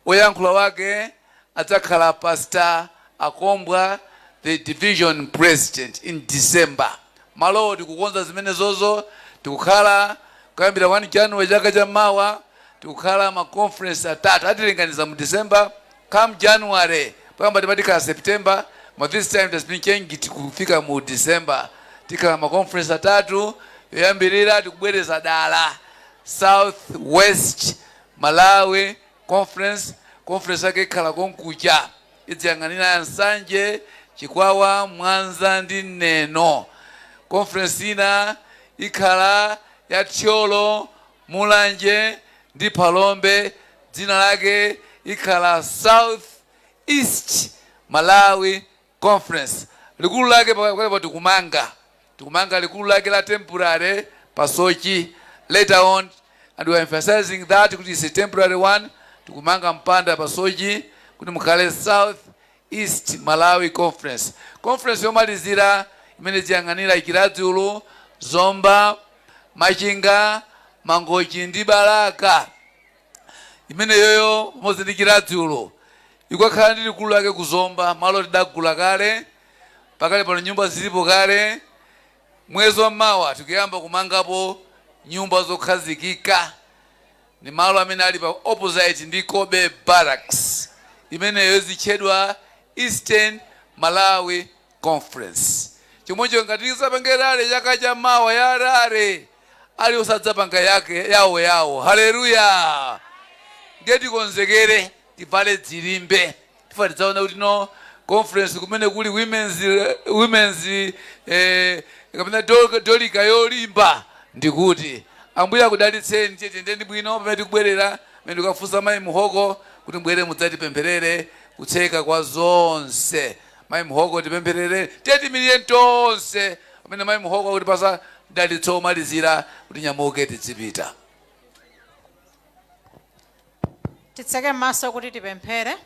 Oyankhula wake adzakhala Pastor Akombwa, the division president, in December. Malo tikukonza zimene zozo tikukhala kuyambira 1 January chaka cha mawa tikukhala ma conference atatu atilinganiza mu December. Come January pamba timatika September, but this time it has been changed kufika mu December. Tikhala ma conference atatu yoyambirira tikubwereza dala South West Malawi Conference yake ikhala konkucha idziyang'anira Nsanje, Chikwawa, Mwanza ndi Neno. Conference ina ikhala ya Thyolo, Mulanje ndi Palombe, dzina lake ikhala South East Malawi Conference. Likulu lake pakalepo tikumanga likulu lake la temporary pasochi later on, and we are emphasizing that kuti is a temporary one. Tikumanga mpanda pasochi kuti mukhale South East Malawi Conference. Conference yomalizira imene ziyang'anira Ikiradzulu, Zomba, Machinga, Mangochi ndi Balaka. Imene yoyo mozi ndi Ikiradzulu ikakhala ndi likulu lake kuzomba malo tidagula kale pakale pano nyumba zilipo kale. Mwezi wa mawa tikuyamba kumangapo nyumba zokhazikika. Ni malo amene ali pa opposite ndi Kobe Barracks imene yozitchedwa Eastern Malawi Conference. Chomwecho ngati tisapangerale chaka cha mawa ya Rare ali osadzapanga yake yawo. Haleluya. Ngeti konzekere tivale dzilimbe tifatidzaona kuti no conference kumene kuli women's kapena Dolika yolimba ndikuti Ambuye akudalitseni tiyendeni bwino pamene tikubwerera mene ndikafunsa mayi Muhoko kuti mbwere mudzatipempherere kutseka kwa zonse. Mayi Muhoko tipempherere tiyetimilire tonse amene mayi Muhoko kuti pasa dalitso omalizira kuti nyamuke tizipita. Titseke maso kuti tipemphere.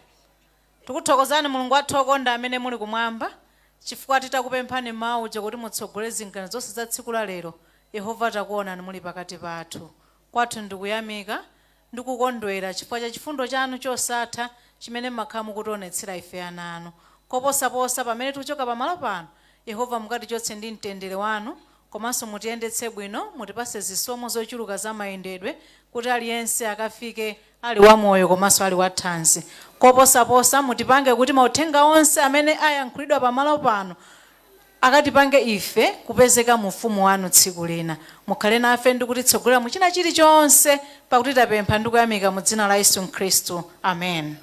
Tikuthokozani Mulungu wathu okonda amene muli kumwamba chifukwa titakupemphani mawu kuti mutsogolere zingano zonse za tsiku la lero. Yehova takuonani muli pakati pathu. Kwathu ndikuyamika ndikukondwera chifukwa cha chifundo chanu chosatha chimene mmakhala mukutionetsera ife ana anu. Koposaposa pamene tikuchoka pamalo pano Yehova mukatichotse ndi mtendere wanu komanso mutiyendetse bwino mutipase zisomo zochuluka za mayendedwe kuti aliyense akafike ali wamoyo komanso ali wathanzi. Koposaposa mutipange kuti mauthenga onse amene ayankhulidwa pamalo pano akatipange ife kupezeka mu ufumu wanu tsiku lina. Mukhale nafe ndi kutitsogolera mu china chilichonse pakuti tapempha ndi kuyamika mu dzina la Yesu Khristu. Amen.